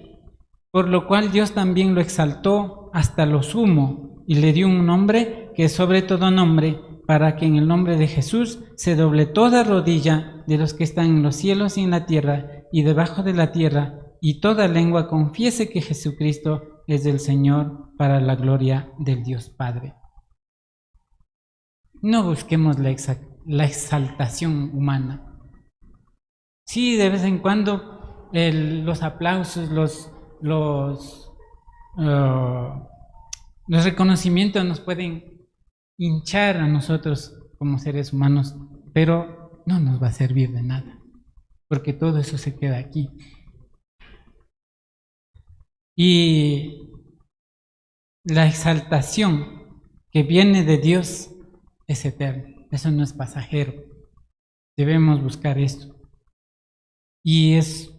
S1: por lo cual Dios también lo exaltó hasta lo sumo y le dio un nombre que es sobre todo nombre, para que en el nombre de Jesús se doble toda rodilla de los que están en los cielos y en la tierra y debajo de la tierra, y toda lengua confiese que Jesucristo es el Señor, para la gloria del Dios Padre. No busquemos la exaltación humana. Sí, de vez en cuando los aplausos, los reconocimientos nos pueden hinchar a nosotros como seres humanos, pero no nos va a servir de nada, porque todo eso se queda aquí. Y la exaltación que viene de Dios es eterno, eso no es pasajero. Debemos buscar esto. Y es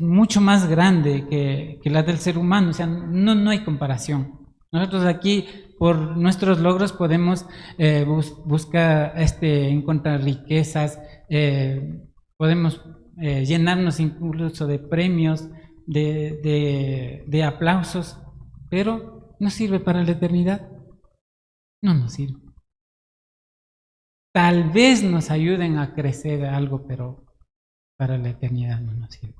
S1: mucho más grande que la del ser humano, o sea, no hay comparación. Nosotros aquí, por nuestros logros, podemos buscar, encontrar riquezas, podemos llenarnos incluso de premios, de aplausos, pero no sirve para la eternidad. No nos sirve. Tal vez nos ayuden a crecer algo, pero para la eternidad no nos sirve.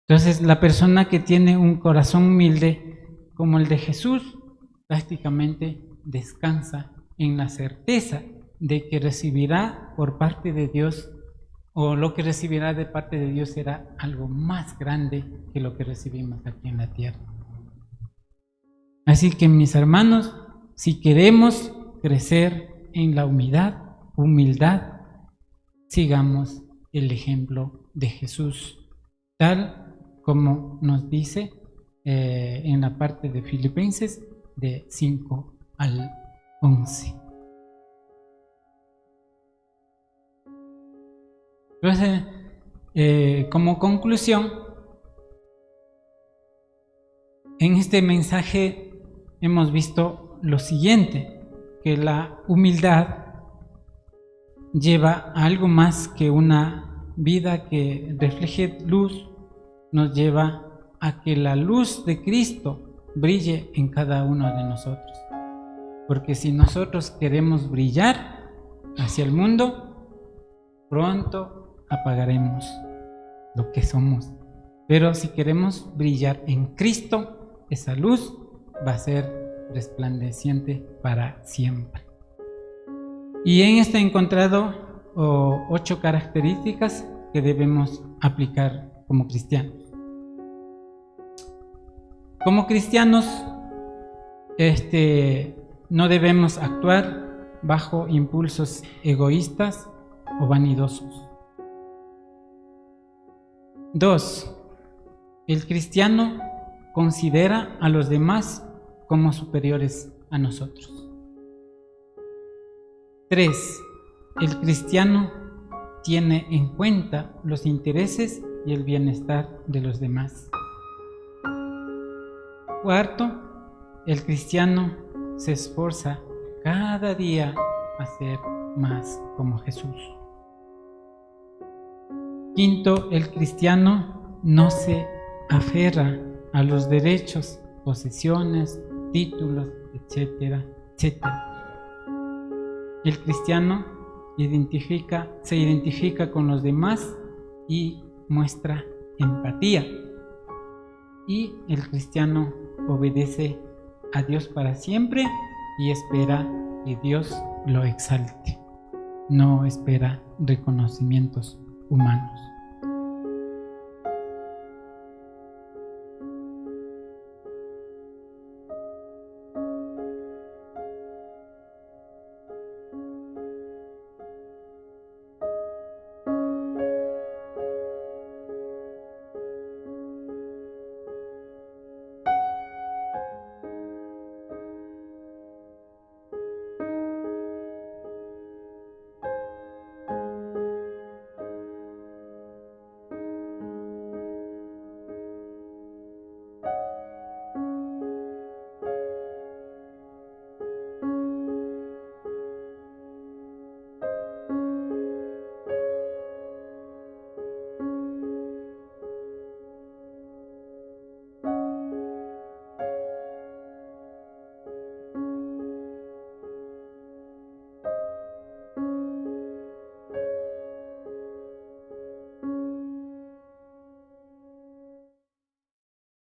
S1: Entonces, la persona que tiene un corazón humilde como el de Jesús, prácticamente descansa en la certeza de que recibirá por parte de Dios, o lo que recibirá de parte de Dios será algo más grande que lo que recibimos aquí en la tierra. Así que, mis hermanos, si queremos crecer en la humildad, sigamos el ejemplo de Jesús, tal como nos dice en la parte de Filipenses de 5 al 11. Entonces, como conclusión, en este mensaje hemos visto lo siguiente, que la humildad lleva a algo más que una vida que refleje luz, nos lleva a que la luz de Cristo brille en cada uno de nosotros. Porque si nosotros queremos brillar hacia el mundo, pronto apagaremos lo que somos. Pero si queremos brillar en Cristo, esa luz va a ser resplandeciente para siempre. Y en esto he encontrado 8 características que debemos aplicar como cristianos. Como cristianos, no debemos actuar bajo impulsos egoístas o vanidosos. 2. El cristiano considera a los demás como superiores a nosotros. 3. El cristiano tiene en cuenta los intereses y el bienestar de los demás. 4. El cristiano se esfuerza cada día a ser más como Jesús. 5. El cristiano no se aferra a los derechos, posesiones, títulos, etcétera, etcétera. El cristiano se identifica con los demás y muestra empatía. Y el cristiano obedece a Dios para siempre y espera que Dios lo exalte. No espera reconocimientos humanos.